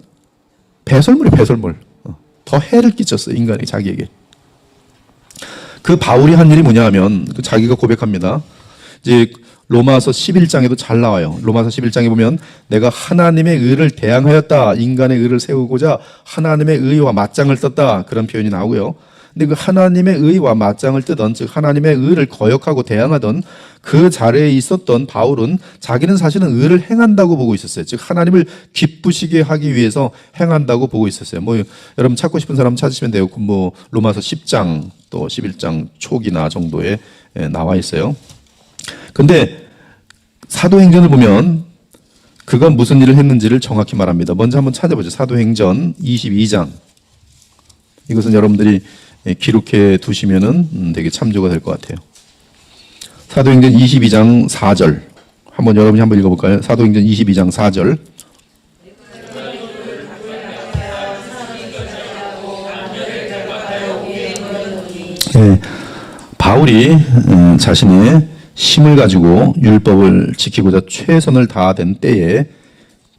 배설물이 배설물. 더 해를 끼쳤어요. 인간에게, 자기에게. 그 바울이 한 일이 뭐냐 하면 자기가 고백합니다. 이제 로마서 11장에도 잘 나와요. 로마서 11장에 보면 내가 하나님의 의를 대항하였다. 인간의 의를 세우고자 하나님의 의와 맞짱을 떴다. 그런 표현이 나오고요. 근데 그 하나님의 의와 맞짱을 뜨던, 즉 하나님의 의를 거역하고 대항하던 그 자리에 있었던 바울은 자기는 사실은 의를 행한다고 보고 있었어요. 즉 하나님을 기쁘시게 하기 위해서 행한다고 보고 있었어요. 뭐 여러분 찾고 싶은 사람 찾으시면 돼요. 뭐 로마서 10장 또 11장 초기나 정도에 나와 있어요. 근데 사도행전을 보면 그가 무슨 일을 했는지를 정확히 말합니다. 먼저 한번 찾아보죠. 사도행전 22장. 이것은 여러분들이 기록해 두시면은 되게 참조가 될 것 같아요. 사도행전 22장 4절. 여러분이 한번 읽어볼까요? 사도행전 22장 4절. 네, 바울이 자신의 힘을 가지고 율법을 지키고자 최선을 다하던 때의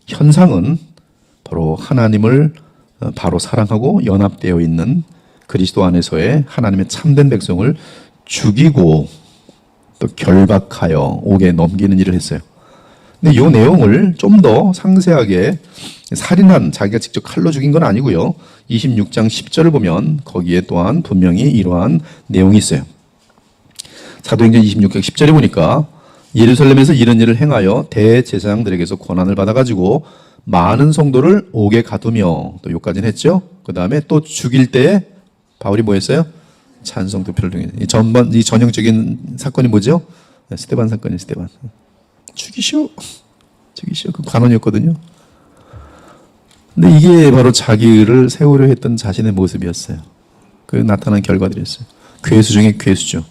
현상은 바로 하나님을 바로 사랑하고 연합되어 있는 그리스도 안에서의 하나님의 참된 백성을 죽이고 또 결박하여 옥에 넘기는 일을 했어요. 근데 이 내용을 좀 더 상세하게 살인한, 자기가 직접 칼로 죽인 건 아니고요. 26장 10절을 보면 거기에 또한 분명히 이러한 내용이 있어요. 사도행전 26장 10절에 보니까 예루살렘에서 이런 일을 행하여 대제사장들에게서 권한을 받아가지고 많은 성도를 옥에 가두며, 또 여기까지는 했죠. 그 다음에 또 죽일 때에 바울이 뭐 했어요? 찬송 투표를 통해. 이 전형적인 사건이 뭐죠? 스데반 사건이에요. 스데반. 죽이시오. 그 관원이었거든요. 근데 이게 바로 자기를 세우려 했던 자신의 모습이었어요. 그 나타난 결과들이었어요. 괴수 중에 괴수죠.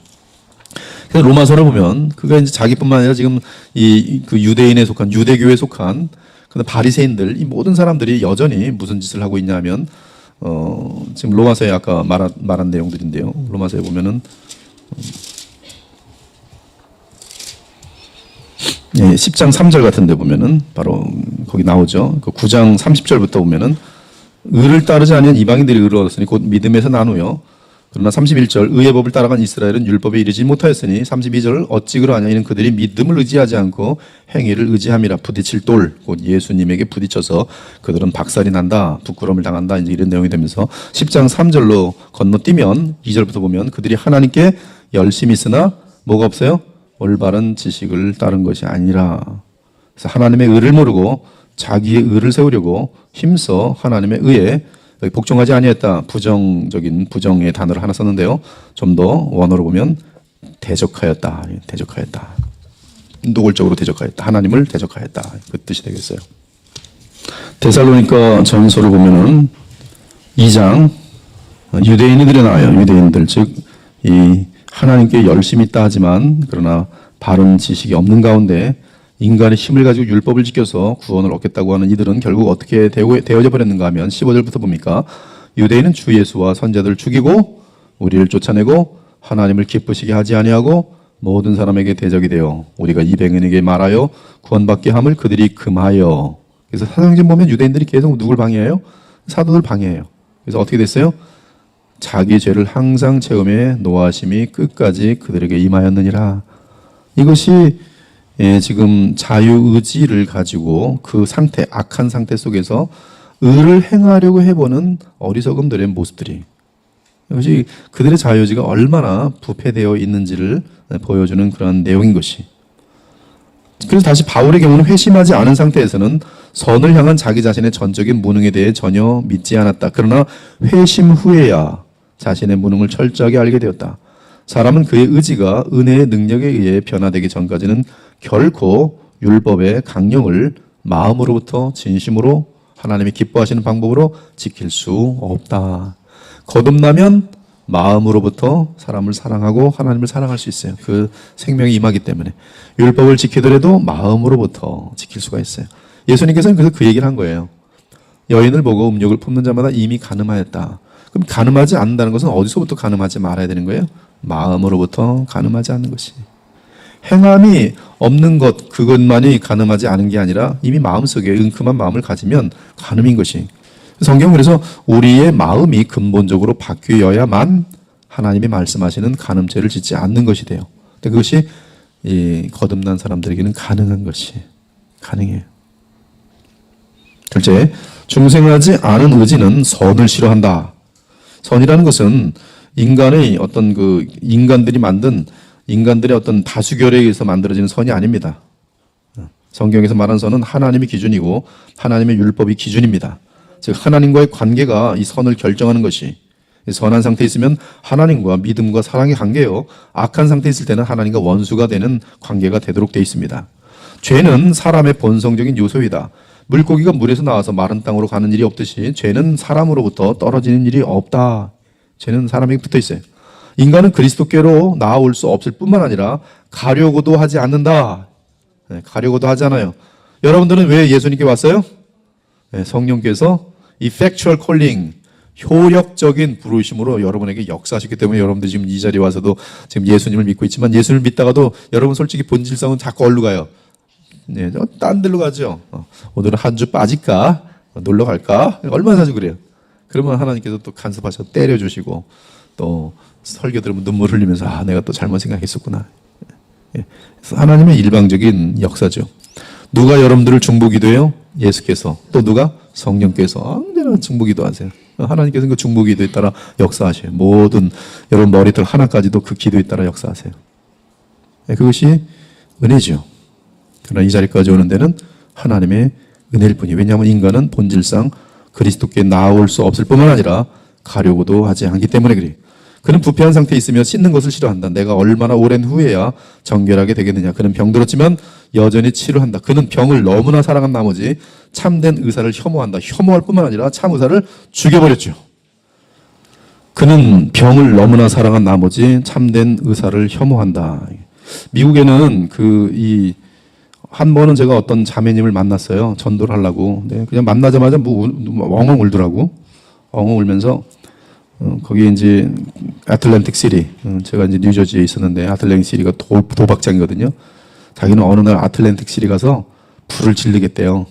그래서 로마서를 보면 그가 이제 자기뿐만 아니라 지금 그 유대인에 속한, 유대교에 속한 그 바리새인들, 이 모든 사람들이 여전히 무슨 짓을 하고 있냐면 지금 로마서에 아까 말한 내용들인데요. 로마서에 보면은 10장 3절 같은 데 보면은 바로 거기 나오죠. 그 9장 30절부터 보면은 의를 따르지 않은 이방인들이 의를 얻었으니 곧 믿음에서 나누요. 그러나 31절 의의 법을 따라간 이스라엘은 율법에 이르지 못하였으니 32절 어찌 그러하냐 이는 그들이 믿음을 의지하지 않고 행위를 의지함이라. 부딪힐 돌 곧 예수님에게 부딪혀서 그들은 박살이 난다, 부끄러움을 당한다, 이제 이런 내용이 되면서 10장 3절로 건너뛰면 2절부터 보면 그들이 하나님께 열심히 있으나 뭐가 없어요? 올바른 지식을 따른 것이 아니라. 그래서 하나님의 의를 모르고 자기의 의를 세우려고 힘써 하나님의 의에 복종하지 아니했다. 부정적인 부정의 단어를 하나 썼는데요. 좀 더 원어로 보면 대적하였다. 노골적으로 대적하였다. 하나님을 대적하였다. 그 뜻이 되겠어요. 데살로니가 전서를 보면은 2장 유대인들이 나와요. 유대인들, 즉 이 하나님께 열심히 있다 하지만 그러나 바른 지식이 없는 가운데 인간의 힘을 가지고 율법을 지켜서 구원을 얻겠다고 하는 이들은 결국 어떻게 되어져 버렸는가 하면 15절부터 봅니까? 유대인은 주 예수와 선자들을 죽이고 우리를 쫓아내고 하나님을 기쁘시게 하지 아니하고 모든 사람에게 대적이 되어 우리가 이방인에게 말하여 구원받게 함을 그들이 금하여. 그래서 사도행전 보면 유대인들이 계속 누굴 방해해요? 사도들 방해해요. 그래서 어떻게 됐어요? 자기 죄를 항상 체험해 노하심이 끝까지 그들에게 임하였느니라. 이것이 지금 자유의지를 가지고 그 상태, 악한 상태 속에서 의를 행하려고 해보는 어리석음들의 모습들이, 이것이 그들의 자유의지가 얼마나 부패되어 있는지를 보여주는 그런 내용인 것이. 그래서 다시 바울의 경우는 회심하지 않은 상태에서는 선을 향한 자기 자신의 전적인 무능에 대해 전혀 믿지 않았다. 그러나 회심 후에야 자신의 무능을 철저하게 알게 되었다. 사람은 그의 의지가 은혜의 능력에 의해 변화되기 전까지는 결코 율법의 강령을 마음으로부터 진심으로 하나님이 기뻐하시는 방법으로 지킬 수 없다. 거듭나면 마음으로부터 사람을 사랑하고 하나님을 사랑할 수 있어요. 그 생명이 임하기 때문에. 율법을 지키더라도 마음으로부터 지킬 수가 있어요. 예수님께서는 그래서 그 얘기를 한 거예요. 여인을 보고 음욕을 품는 자마다 이미 간음하였다. 그럼 간음하지 않는다는 것은 어디서부터 간음하지 말아야 되는 거예요? 마음으로부터 간음하지 않는 것이. 행함이 없는 것, 그것만이 간음하지 않은 게 아니라 이미 마음속에 은큼한 마음을 가지면 간음인 것이. 성경은 그래서 우리의 마음이 근본적으로 바뀌어야만 하나님이 말씀하시는 간음죄를 짓지 않는 것이 돼요. 근데 그것이 이 거듭난 사람들에게는 가능한 것이 가능해요. 둘째, 중생하지 않은 의지는 선을 싫어한다. 선이라는 것은 인간의 어떤 그 인간들이 만든 인간들의 어떤 다수결에 의해서 만들어지는 선이 아닙니다. 성경에서 말하는 선은 하나님의 기준이고 하나님의 율법이 기준입니다. 즉 하나님과의 관계가 이 선을 결정하는 것이, 선한 상태에 있으면 하나님과 믿음과 사랑의 관계요, 악한 상태에 있을 때는 하나님과 원수가 되는 관계가 되도록 되어 있습니다. 죄는 사람의 본성적인 요소이다. 물고기가 물에서 나와서 마른 땅으로 가는 일이 없듯이 죄는 사람으로부터 떨어지는 일이 없다. 죄는 사람에게 붙어 있어요. 인간은 그리스도께로 나아올 수 없을 뿐만 아니라 가려고도 하지 않는다. 가려고도 하지 않아요. 여러분들은 왜 예수님께 왔어요? 성령께서 effectual calling, 효력적인 부르심으로 여러분에게 역사하셨기 때문에 여러분들 지금 이 자리에 와서도 지금 예수님을 믿고 있지만, 예수님을 믿다가도 여러분 솔직히 본질상은 자꾸 어디로 가요? 딴 데로 가죠. 오늘은 한 주 빠질까? 놀러 갈까? 얼마나 자주 그래요. 그러면 하나님께서 또 간섭하셔서 때려주시고, 또 설교 들으면 눈물 흘리면서 내가 또 잘못 생각했었구나. 그래서 하나님의 일방적인 역사죠. 누가 여러분들을 중보기도해요? 예수께서. 또 누가? 성령께서 언제나 중보기도하세요. 하나님께서는 그 중보기도에 따라 역사하셔요. 모든 여러분 머리털 하나까지도 그 기도에 따라 역사하세요. 그것이 은혜죠. 그러나 이 자리까지 오는 데는 하나님의 은혜일 뿐이에요. 왜냐하면 인간은 본질상 그리스도께 나아올 수 없을 뿐만 아니라 가려고도 하지 않기 때문에 그래요. 그는 부패한 상태에 있으며 씻는 것을 싫어한다. 내가 얼마나 오랜 후에야 정결하게 되겠느냐. 그는 병들었지만 여전히 치료한다. 그는 병을 너무나 사랑한 나머지 참된 의사를 혐오한다. 혐오할 뿐만 아니라 참 의사를 죽여버렸죠. 그는 병을 너무나 사랑한 나머지 참된 의사를 혐오한다. 미국에는 한 번은 제가 어떤 자매님을 만났어요. 전도를 하려고. 그냥 만나자마자 엉엉 울더라고. 엉엉 울면서 거기 이제 애틀랜틱 시리, 제가 이제 뉴저지에 있었는데 애틀랜틱 시리가 도박장이거든요. 자기는 어느 날 애틀랜틱 시리 가서 불을 지르겠대요.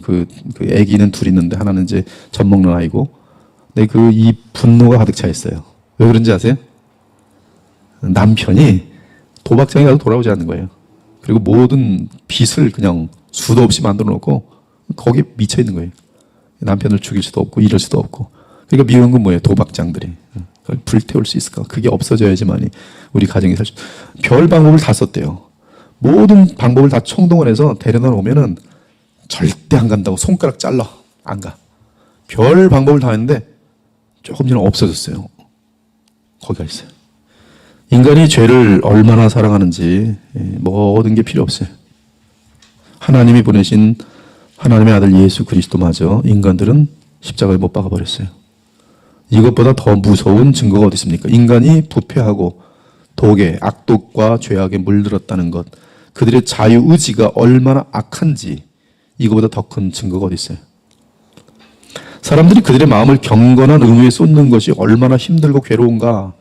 그 애기는 둘 있는데 하나는 이제 젖 먹는 아이고. 근데 이 분노가 가득 차 있어요. 왜 그런지 아세요? 남편이 도박장에 가서 돌아오지 않는 거예요. 그리고 모든 빚을 그냥 수도 없이 만들어 놓고 거기에 미쳐 있는 거예요. 남편을 죽일 수도 없고 이럴 수도 없고. 그러니까 미운 건 뭐예요? 도박장들이. 그걸 불태울 수 있을까? 그게 없어져야지만이 우리 가정이 살 수. 별 방법을 다 썼대요. 모든 방법을 다 총동원 해서 데려다 오면은 절대 안 간다고 손가락 잘라. 안 가. 별 방법을 다 했는데 조금 전에 없어졌어요. 거기가 있어요. 인간이 죄를 얼마나 사랑하는지 모든 게 필요 없어요. 하나님이 보내신 하나님의 아들 예수 그리스도마저 인간들은 십자가에 못 박아버렸어요. 이것보다 더 무서운 증거가 어디 있습니까? 인간이 부패하고 독에, 악독과 죄악에 물들었다는 것, 그들의 자유의지가 얼마나 악한지 이거보다 더 큰 증거가 어디 있어요? 사람들이 그들의 마음을 경건한 의무에 쏟는 것이 얼마나 힘들고 괴로운가.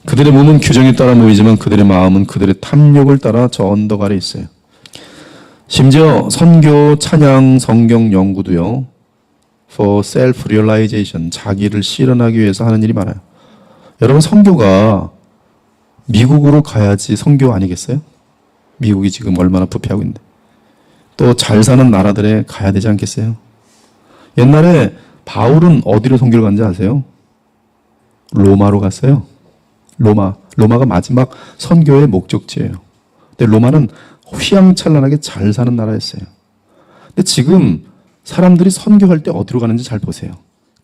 그들의 몸은 규정에 따라 모이지만 그들의 마음은 그들의 탐욕을 따라 저 언덕 아래 있어요. 심지어 선교, 찬양, 성경 연구도요, for self-realization, 자기를 실현하기 위해서 하는 일이 많아요. 여러분, 선교가 미국으로 가야지 선교 아니겠어요? 미국이 지금 얼마나 부패하고 있는데. 또 잘 사는 나라들에 가야 되지 않겠어요? 옛날에 바울은 어디로 선교를 간지 아세요? 로마로 갔어요. 로마가 마지막 선교의 목적지예요. 근데 로마는 휘황찬란하게 잘 사는 나라였어요. 근데 지금 사람들이 선교할 때 어디로 가는지 잘 보세요.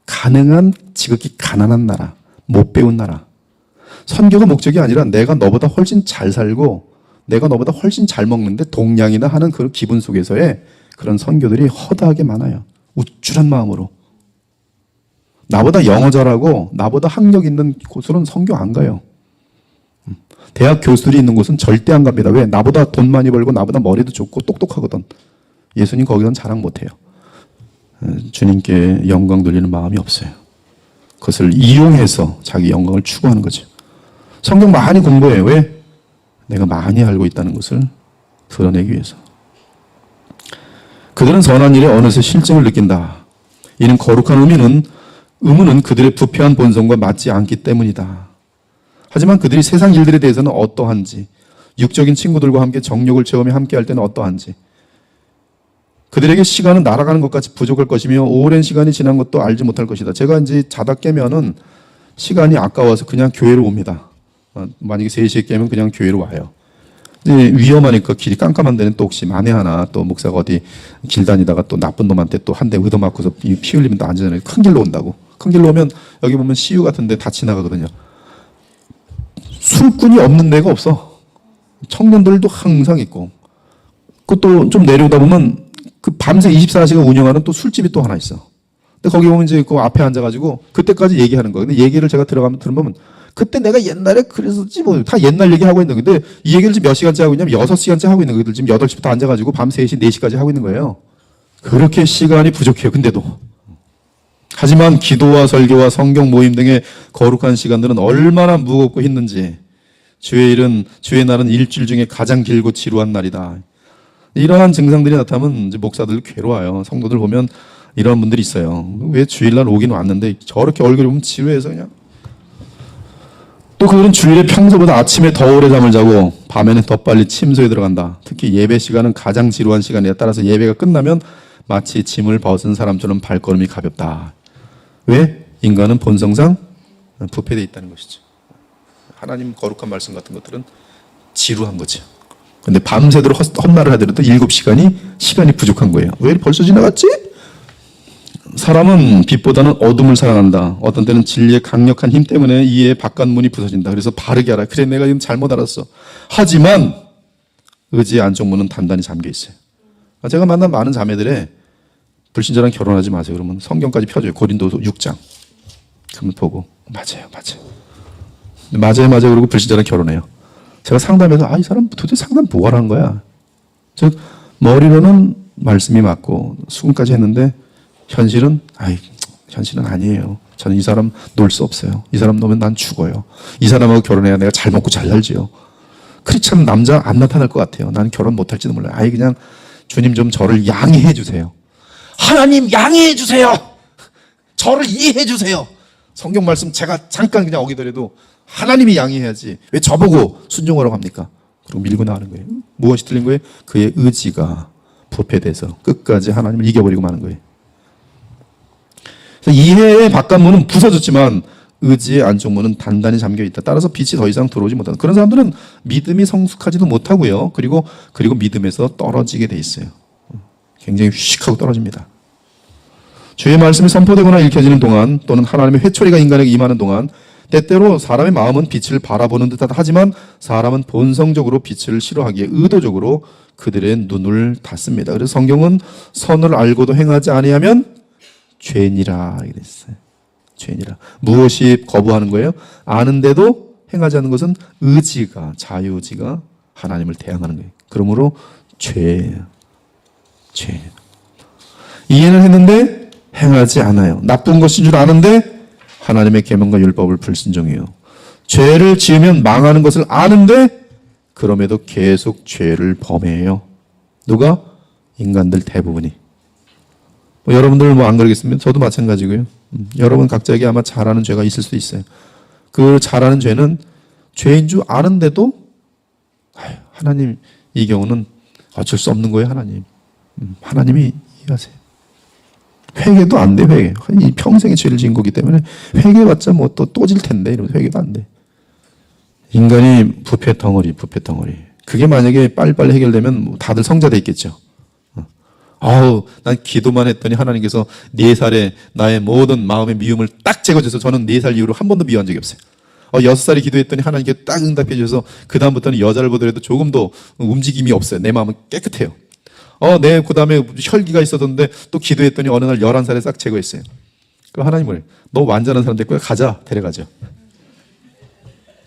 가능한 지극히 가난한 나라, 못 배운 나라. 선교가 목적이 아니라 내가 너보다 훨씬 잘 살고 내가 너보다 훨씬 잘 먹는데 동양이나 하는 그 기분 속에서의 그런 선교들이 허다하게 많아요. 우쭐한 마음으로. 나보다 영어 잘하고 나보다 학력 있는 곳으로는 성경 안 가요. 대학 교수들이 있는 곳은 절대 안 갑니다. 왜? 나보다 돈 많이 벌고 나보다 머리도 좋고 똑똑하거든. 예수님 거기선 자랑 못해요. 주님께 영광 돌리는 마음이 없어요. 그것을 이용해서 자기 영광을 추구하는 거죠. 성경 많이 공부해요. 왜? 내가 많이 알고 있다는 것을 드러내기 위해서. 그들은 선한 일에 어느새 실증을 느낀다. 이는 거룩한 의무는 그들의 부패한 본성과 맞지 않기 때문이다. 하지만 그들이 세상 일들에 대해서는 어떠한지, 육적인 친구들과 함께 정욕을 채우며 함께 할 때는 어떠한지, 그들에게 시간은 날아가는 것 같이 부족할 것이며 오랜 시간이 지난 것도 알지 못할 것이다. 제가 이제 자다 깨면은 시간이 아까워서 그냥 교회로 옵니다. 만약에 3시에 깨면 그냥 교회로 와요. 위험하니까 길이 깜깜한 데는 또 혹시 만에 하나 또 목사가 어디 길 다니다가 또 나쁜 놈한테 또 한 대 얻어맞고서 피 흘리면 또 안전하게 큰 길로 온다고. 큰 길로 오면 여기 보면 CU 같은 데 다 지나가거든요. 술꾼이 없는 데가 없어. 청년들도 항상 있고. 그것도 좀 내려오다 보면 그 밤새 24시간 운영하는 또 술집이 또 하나 있어. 근데 거기 보면 이제 그 앞에 앉아가지고 그때까지 얘기하는 거야. 근데 얘기를 제가 들어보면 그때 내가 옛날에 그랬었지 뭐 다 옛날 얘기하고 있는 건데 이 얘기를 지금 몇 시간째 하고 있냐면 6시간째 하고 있는 거들 지금 8시부터 앉아가지고 밤 3시, 4시까지 하고 있는 거예요. 그렇게 시간이 부족해요. 근데도. 하지만 기도와 설교와 성경 모임 등의 거룩한 시간들은 얼마나 무겁고 힘든지 주의 날은 일주일 중에 가장 길고 지루한 날이다. 이러한 증상들이 나타나면 이제 목사들 괴로워요. 성도들 보면 이런 분들이 있어요. 왜 주일날 오긴 왔는데 저렇게 얼굴이 보면 지루해서 그냥. 또 그들은 주일에 평소보다 아침에 더 오래 잠을 자고 밤에는 더 빨리 침소에 들어간다. 특히 예배 시간은 가장 지루한 시간이에 따라서 예배가 끝나면 마치 짐을 벗은 사람처럼 발걸음이 가볍다. 왜? 인간은 본성상 부패되어 있다는 것이죠. 하나님 거룩한 말씀 같은 것들은 지루한 거죠. 근데 밤새도록 헛날을 하더라도 7시간이 시간이 부족한 거예요. 왜 벌써 지나갔지? 사람은 빛보다는 어둠을 사랑한다. 어떤 때는 진리의 강력한 힘 때문에 이에 바깥문이 부서진다. 그래서 바르게 알아. 그래 내가 지금 잘못 알았어. 하지만 의지의 안쪽 문은 단단히 잠겨 있어요. 제가 만난 많은 자매들의 불신자랑 결혼하지 마세요. 그러면 성경까지 펴줘요. 고린도서 6장. 그러면 보고 맞아요. 그러고 불신자랑 결혼해요. 제가 상담해서 이 사람 도대체 상담 뭐 하라는 거야. 즉 머리로는 말씀이 맞고 수긍까지 했는데 현실은 아니에요. 저는 이 사람 놓을 수 없어요. 이 사람 놓으면 난 죽어요. 이 사람하고 결혼해야 내가 잘 먹고 잘 살지요. 크리스찬 남자 안 나타날 것 같아요. 나는 결혼 못할지도 몰라요. 그냥 주님 좀 저를 양해해 주세요. 하나님 양해해 주세요. 저를 이해해 주세요. 성경 말씀 제가 잠깐 그냥 어기더라도 하나님이 양해해야지. 왜 저보고 순종하라고 합니까? 그리고 밀고 나가는 거예요. 무엇이 틀린 거예요? 그의 의지가 부패돼서 끝까지 하나님을 이겨버리고 마는 거예요. 그래서 이해의 바깥문은 부서졌지만 의지의 안쪽 문은 단단히 잠겨있다. 따라서 빛이 더 이상 들어오지 못한다. 그런 사람들은 믿음이 성숙하지도 못하고요. 그리고 믿음에서 떨어지게 돼 있어요. 굉장히 휙하고 떨어집니다. 주의 말씀이 선포되거나 읽혀지는 동안 또는 하나님의 회초리가 인간에게 임하는 동안 때때로 사람의 마음은 빛을 바라보는 듯하다. 하지만 사람은 본성적으로 빛을 싫어하기에 의도적으로 그들의 눈을 닫습니다. 그래서 성경은 선을 알고도 행하지 아니하면 죄니라 이랬어요. 죄니라. 무엇이 거부하는 거예요? 아는데도 행하지 않는 것은 의지가, 자유의지가 하나님을 대항하는 거예요. 그러므로 죄예요. 죄. 이해는 했는데 행하지 않아요. 나쁜 것인 줄 아는데 하나님의 계명과 율법을 불순종해요. 죄를 지으면 망하는 것을 아는데 그럼에도 계속 죄를 범해요. 누가? 인간들 대부분이. 여러분들 안 그러겠습니까? 저도 마찬가지고요. 여러분 각자에게 아마 잘하는 죄가 있을 수도 있어요. 그 잘하는 죄는 죄인 줄 아는데도 하나님 이 경우는 어쩔 수 없는 거예요. 하나님이 이해하세요. 회개도 안 돼. 회개. 이 평생의 죄를 지은 거기 때문에 회개해봤자 뭐 또 질 텐데 이러면서 회개도 안 돼. 인간이 부패 덩어리. 그게 만약에 빨리빨리 해결되면 다들 성자 돼 있겠죠. 난 기도만 했더니 하나님께서 4살에 나의 모든 마음의 미움을 딱 제거해서 저는 4살 이후로 한 번도 미워한 적이 없어요. 6살에 기도했더니 하나님께 딱 응답해 주셔서 그 다음부터는 여자를 보더라도 조금도 움직임이 없어요. 내 마음은 깨끗해요. 그 다음에 혈기가 있었는데 또 기도했더니 어느 날 11살에 싹 제거했어요. 그럼 하나님 뭐래? 너 완전한 사람 됐고요. 가자. 데려가죠.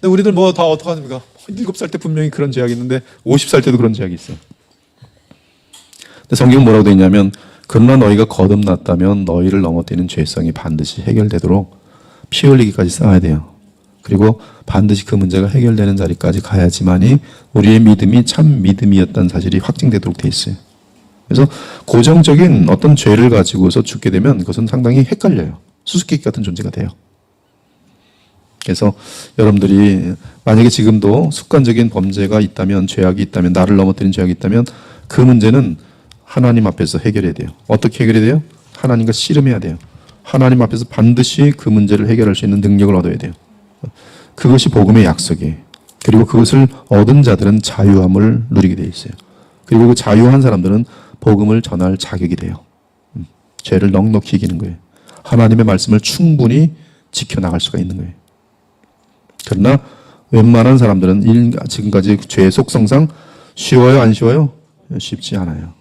근데 우리들 뭐 다 어떡합니까? 7살 때 분명히 그런 죄악이 있는데 50살 때도 그런 죄악이 있어요. 근데 성경은 뭐라고 되어 있냐면 그러나 너희가 거듭났다면 너희를 넘어뜨리는 죄성이 반드시 해결되도록 피 흘리기까지 쌓아야 돼요. 그리고 반드시 그 문제가 해결되는 자리까지 가야지만이 우리의 믿음이 참 믿음이었다는 사실이 확증되도록 돼 있어요. 그래서 고정적인 어떤 죄를 가지고서 죽게 되면 그것은 상당히 헷갈려요. 수수께끼 같은 존재가 돼요. 그래서 여러분들이 만약에 지금도 습관적인 범죄가 있다면, 죄악이 있다면, 나를 넘어뜨린 죄악이 있다면 그 문제는 하나님 앞에서 해결해야 돼요. 어떻게 해결해야 돼요? 하나님과 씨름해야 돼요. 하나님 앞에서 반드시 그 문제를 해결할 수 있는 능력을 얻어야 돼요. 그것이 복음의 약속이에요. 그리고 그것을 얻은 자들은 자유함을 누리게 되어 있어요. 그리고 그 자유한 사람들은 복음을 전할 자격이 돼요. 죄를 넉넉히 이기는 거예요. 하나님의 말씀을 충분히 지켜나갈 수가 있는 거예요. 그러나 웬만한 사람들은 지금까지 죄의 속성상 쉬워요? 안 쉬워요? 쉽지 않아요.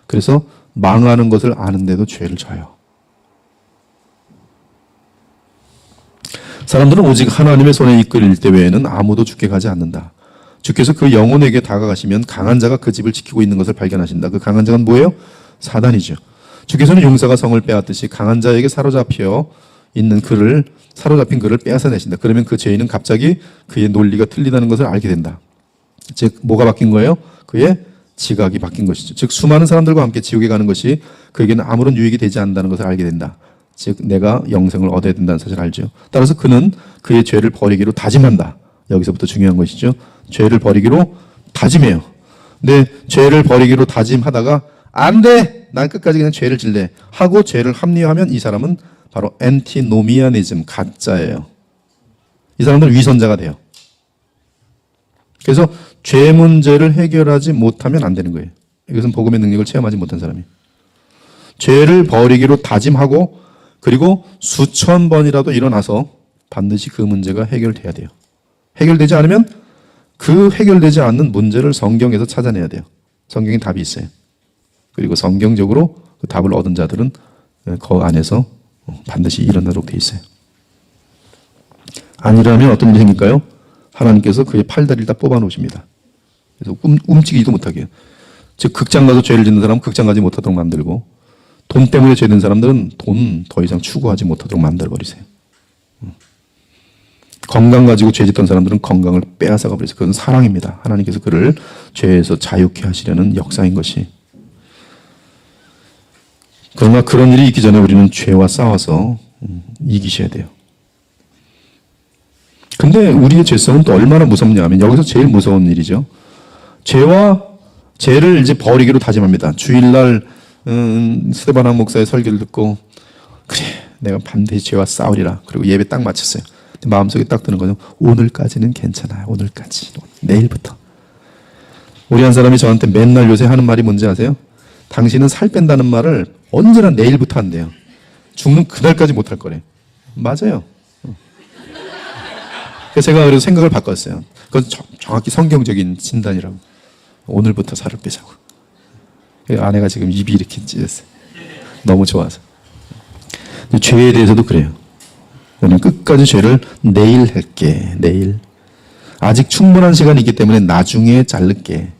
그래서 망하는 것을 아는데도 죄를 져요. 사람들은 오직 하나님의 손에 이끌릴 때 외에는 아무도 죽게 가지 않는다. 주께서 그 영혼에게 다가가시면 강한 자가 그 집을 지키고 있는 것을 발견하신다. 그 강한 자는 뭐예요? 사단이죠. 주께서는 용사가 성을 빼앗듯이 강한 자에게 사로잡힌 그를 빼앗아내신다. 그러면 그 죄인은 갑자기 그의 논리가 틀리다는 것을 알게 된다. 즉 뭐가 바뀐 거예요? 그의 지각이 바뀐 것이죠. 즉 수많은 사람들과 함께 지옥에 가는 것이 그에게는 아무런 유익이 되지 않는다는 것을 알게 된다. 즉 내가 영생을 얻어야 된다는 사실을 알죠. 따라서 그는 그의 죄를 버리기로 다짐한다. 여기서부터 중요한 것이죠. 죄를 버리기로 다짐해요. 근데 죄를 버리기로 다짐하다가 안 돼! 난 끝까지 그냥 죄를 질래 하고 죄를 합리화하면 이 사람은 바로 엔티노미아니즘, 가짜예요. 이 사람들은 위선자가 돼요. 그래서 죄 문제를 해결하지 못하면 안 되는 거예요. 이것은 복음의 능력을 체험하지 못한 사람이에요. 죄를 버리기로 다짐하고 그리고 수천 번이라도 일어나서 반드시 그 문제가 해결돼야 돼요. 해결되지 않으면 그 해결되지 않는 문제를 성경에서 찾아내야 돼요. 성경에 답이 있어요. 그리고 성경적으로 그 답을 얻은 자들은 그 안에서 반드시 일어나도록 돼 있어요. 아니라면 어떤 일이 생길까요? 하나님께서 그의 팔다리를 다 뽑아 놓으십니다. 그래서 움직이지도 못하게 해요. 즉 극장 가서 죄를 짓는 사람은 극장 가지 못하도록 만들고 돈 때문에 죄 된 사람들은 돈 더 이상 추구하지 못하도록 만들어버리세요. 건강 가지고 죄 짓던 사람들은 건강을 빼앗아가 버리세요. 그건 사랑입니다. 하나님께서 그를 죄에서 자유케 하시려는 역사인 것이. 그러나 그런 일이 있기 전에 우리는 죄와 싸워서 이기셔야 돼요. 근데 우리의 죄성은 또 얼마나 무섭냐 하면 여기서 제일 무서운 일이죠. 죄를 이제 버리기로 다짐합니다. 주일날 스테바나 목사의 설교를 듣고 그래 내가 반드시 죄와 싸우리라. 그리고 예배 딱 마쳤어요. 마음속에 딱 드는 거죠. 오늘까지는 괜찮아요. 오늘까지. 내일부터. 우리 한 사람이 저한테 맨날 요새 하는 말이 뭔지 아세요? 당신은 살 뺀다는 말을 언제나 내일부터 한대요. 죽는 그날까지 못할 거래. 맞아요. 그래서 제가 그래서 생각을 바꿨어요. 그건 정확히 성경적인 진단이라고. 오늘부터 살을 빼자고. 아내가 지금 입이 이렇게 찢었어요. 너무 좋아서. 죄에 대해서도 그래요. 나는 끝까지 죄를 내일 할게. 내일. 아직 충분한 시간이 있기 때문에 나중에 자를게.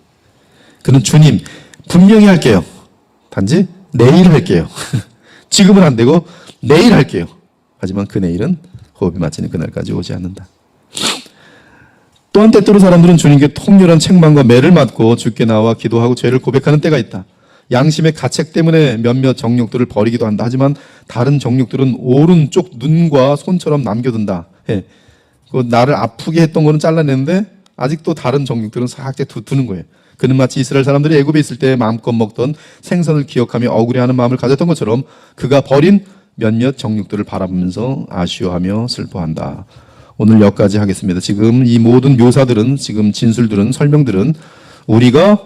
그는 주님 분명히 할게요. 단지 내일 할게요. 지금은 안 되고 내일 할게요. 하지만 그 내일은 호흡이 마치는 그날까지 오지 않는다. 또한 때때로 사람들은 주님께 통렬한 책망과 매를 맞고 주께 나와 기도하고 죄를 고백하는 때가 있다. 양심의 가책 때문에 몇몇 정욕들을 버리기도 한다. 하지만 다른 정욕들은 오른쪽 눈과 손처럼 남겨둔다. 그 나를 아프게 했던 거는 잘라내는데 아직도 다른 정욕들은 삭제 두는 거예요. 그는 마치 이스라엘 사람들이 애굽에 있을 때 마음껏 먹던 생선을 기억하며 억울해하는 마음을 가졌던 것처럼 그가 버린 몇몇 정욕들을 바라보면서 아쉬워하며 슬퍼한다. 오늘 여기까지 하겠습니다. 지금 이 모든 묘사들은, 지금 진술들은, 설명들은 우리의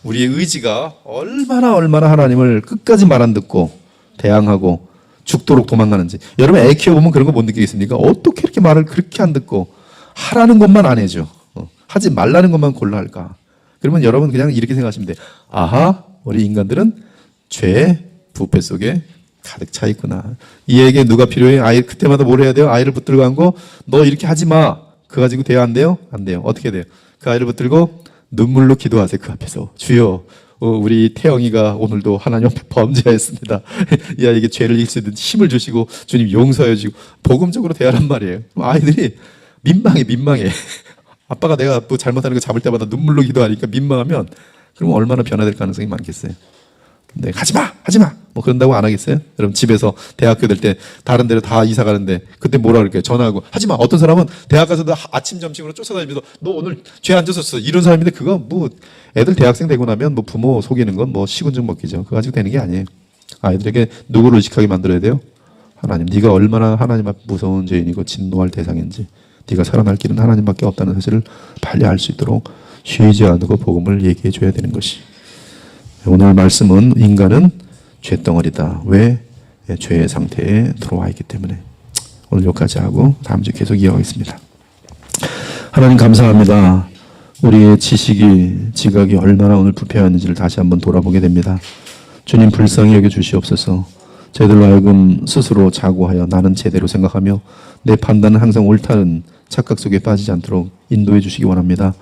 의지가 얼마나 하나님을 끝까지 말 안 듣고 대항하고 죽도록 도망가는지. 여러분 애 키워보면 그런 거 못 느끼겠습니까? 어떻게 이렇게 말을 그렇게 안 듣고 하라는 것만 안 해줘. 하지 말라는 것만 골라 할까? 그러면 여러분 그냥 이렇게 생각하시면 돼요. 아하, 우리 인간들은 죄 부패 속에 가득 차 있구나. 이에게 누가 필요해? 아이 그때마다 뭘 해야 돼요? 아이를 붙들고 안고 너 이렇게 하지 마. 그거 가지고 돼요? 안 돼요? 안 돼요. 어떻게 돼요? 그 아이를 붙들고 눈물로 기도하세요. 그 앞에서 주여 우리 태영이가 오늘도 하나님 앞에 범죄했습니다. 이 아이에게 죄를 잃을 수 있는 힘을 주시고 주님 용서해 주시고 복음적으로 대하란 말이에요. 아이들이 민망해. 아빠가 내가 뭐 잘못하는 거 잡을 때마다 눈물로 기도하니까 민망하면 그럼 얼마나 변화될 가능성이 많겠어요. 근데 하지 마. 뭐 그런다고 안 하겠어요? 여러분 집에서 대학교 될 때 다른 데로 다 이사 가는데 그때 뭐라 그럴까요? 전화하고 하지 마. 어떤 사람은 대학 가서도 아침 점심으로 쫓아다니면서 너 오늘 죄 안 졌었어. 이런 사람인데 그거 뭐 애들 대학생 되고 나면 뭐 부모 속이는 건 뭐 시군증 먹기죠. 그거 가지고 되는 게 아니에요. 아이들에게 누구를 의식하게 만들어야 돼요? 하나님. 네가 얼마나 하나님 앞 무서운 죄인이고 진노할 대상인지, 네가 살아날 길은 하나님밖에 없다는 사실을 빨리 알 수 있도록 쉬지 않고 복음을 얘기해 줘야 되는 것이. 오늘 말씀은 인간은 죄덩어리다. 왜? 죄의 상태에 들어와 있기 때문에. 오늘 여기까지 하고 다음 주에 계속 이어가겠습니다. 하나님 감사합니다. 우리의 지식이 지각이 얼마나 오늘 부패하는지를 다시 한번 돌아보게 됩니다. 주님 불쌍히 여겨 주시옵소서. 저희들로 하여금 스스로 자고하여 나는 제대로 생각하며 내 판단은 항상 옳다는 착각 속에 빠지지 않도록 인도해 주시기 원합니다.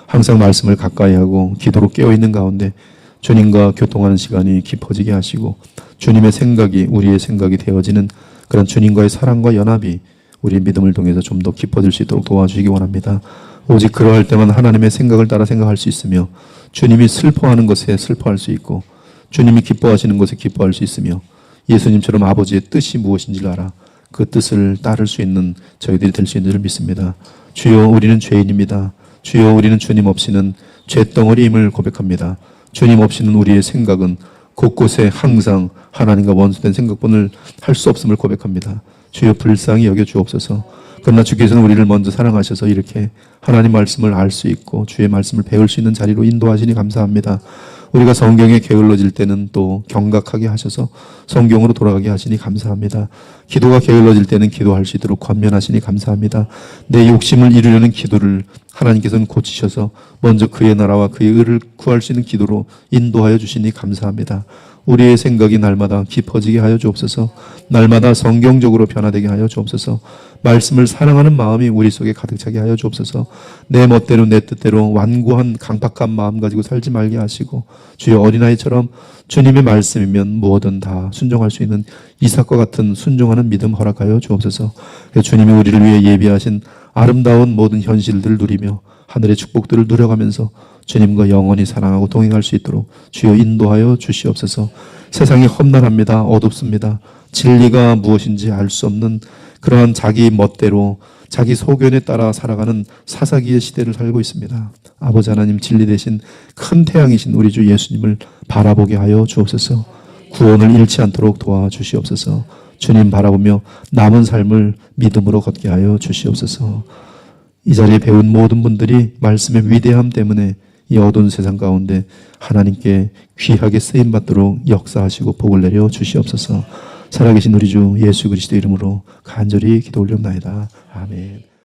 항상 말씀을 가까이 하고 기도로 깨어있는 가운데 주님과 교통하는 시간이 깊어지게 하시고 주님의 생각이 우리의 생각이 되어지는 그런 주님과의 사랑과 연합이 우리의 믿음을 통해서 좀 더 깊어질 수 있도록 도와주시기 원합니다. 오직 그러할 때만 하나님의 생각을 따라 생각할 수 있으며 주님이 슬퍼하는 것에 슬퍼할 수 있고 주님이 기뻐하시는 것에 기뻐할 수 있으며 예수님처럼 아버지의 뜻이 무엇인지를 알아 그 뜻을 따를 수 있는 저희들이 될 수 있는 줄 믿습니다. 주여 우리는 죄인입니다. 주여 우리는 주님 없이는 죄덩어리임을 고백합니다. 주님 없이는 우리의 생각은 곳곳에 항상 하나님과 원수된 생각뿐을 할 수 없음을 고백합니다. 주여 불쌍히 여겨 주옵소서. 그러나 주께서는 우리를 먼저 사랑하셔서 이렇게 하나님 말씀을 알 수 있고 주의 말씀을 배울 수 있는 자리로 인도하시니 감사합니다. 우리가 성경에 게을러질 때는 또 경각하게 하셔서 성경으로 돌아가게 하시니 감사합니다. 기도가 게을러질 때는 기도할 수 있도록 권면하시니 감사합니다. 내 욕심을 이루려는 기도를 하나님께서는 고치셔서 먼저 그의 나라와 그의 의를 구할 수 있는 기도로 인도하여 주시니 감사합니다. 우리의 생각이 날마다 깊어지게 하여 주옵소서. 날마다 성경적으로 변화되게 하여 주옵소서. 말씀을 사랑하는 마음이 우리 속에 가득 차게 하여 주옵소서. 내 멋대로 내 뜻대로 완고한 강팍한 마음 가지고 살지 말게 하시고 주여 어린아이처럼 주님의 말씀이면 무엇든 다 순종할 수 있는 이삭과 같은 순종하는 믿음 허락하여 주옵소서. 주님이 우리를 위해 예비하신 아름다운 모든 현실들을 누리며 하늘의 축복들을 누려가면서 주님과 영원히 사랑하고 동행할 수 있도록 주여 인도하여 주시옵소서. 세상이 험난합니다. 어둡습니다. 진리가 무엇인지 알 수 없는 그러한 자기 멋대로 자기 소견에 따라 살아가는 사사기의 시대를 살고 있습니다. 아버지 하나님 진리 대신 큰 태양이신 우리 주 예수님을 바라보게 하여 주옵소서. 구원을 잃지 않도록 도와주시옵소서. 주님 바라보며 남은 삶을 믿음으로 걷게 하여 주시옵소서. 이 자리에 배운 모든 분들이 말씀의 위대함 때문에 이 어두운 세상 가운데 하나님께 귀하게 쓰임받도록 역사하시고 복을 내려 주시옵소서. 살아계신 우리 주 예수 그리스도 이름으로 간절히 기도 올려옵나이다. 아멘.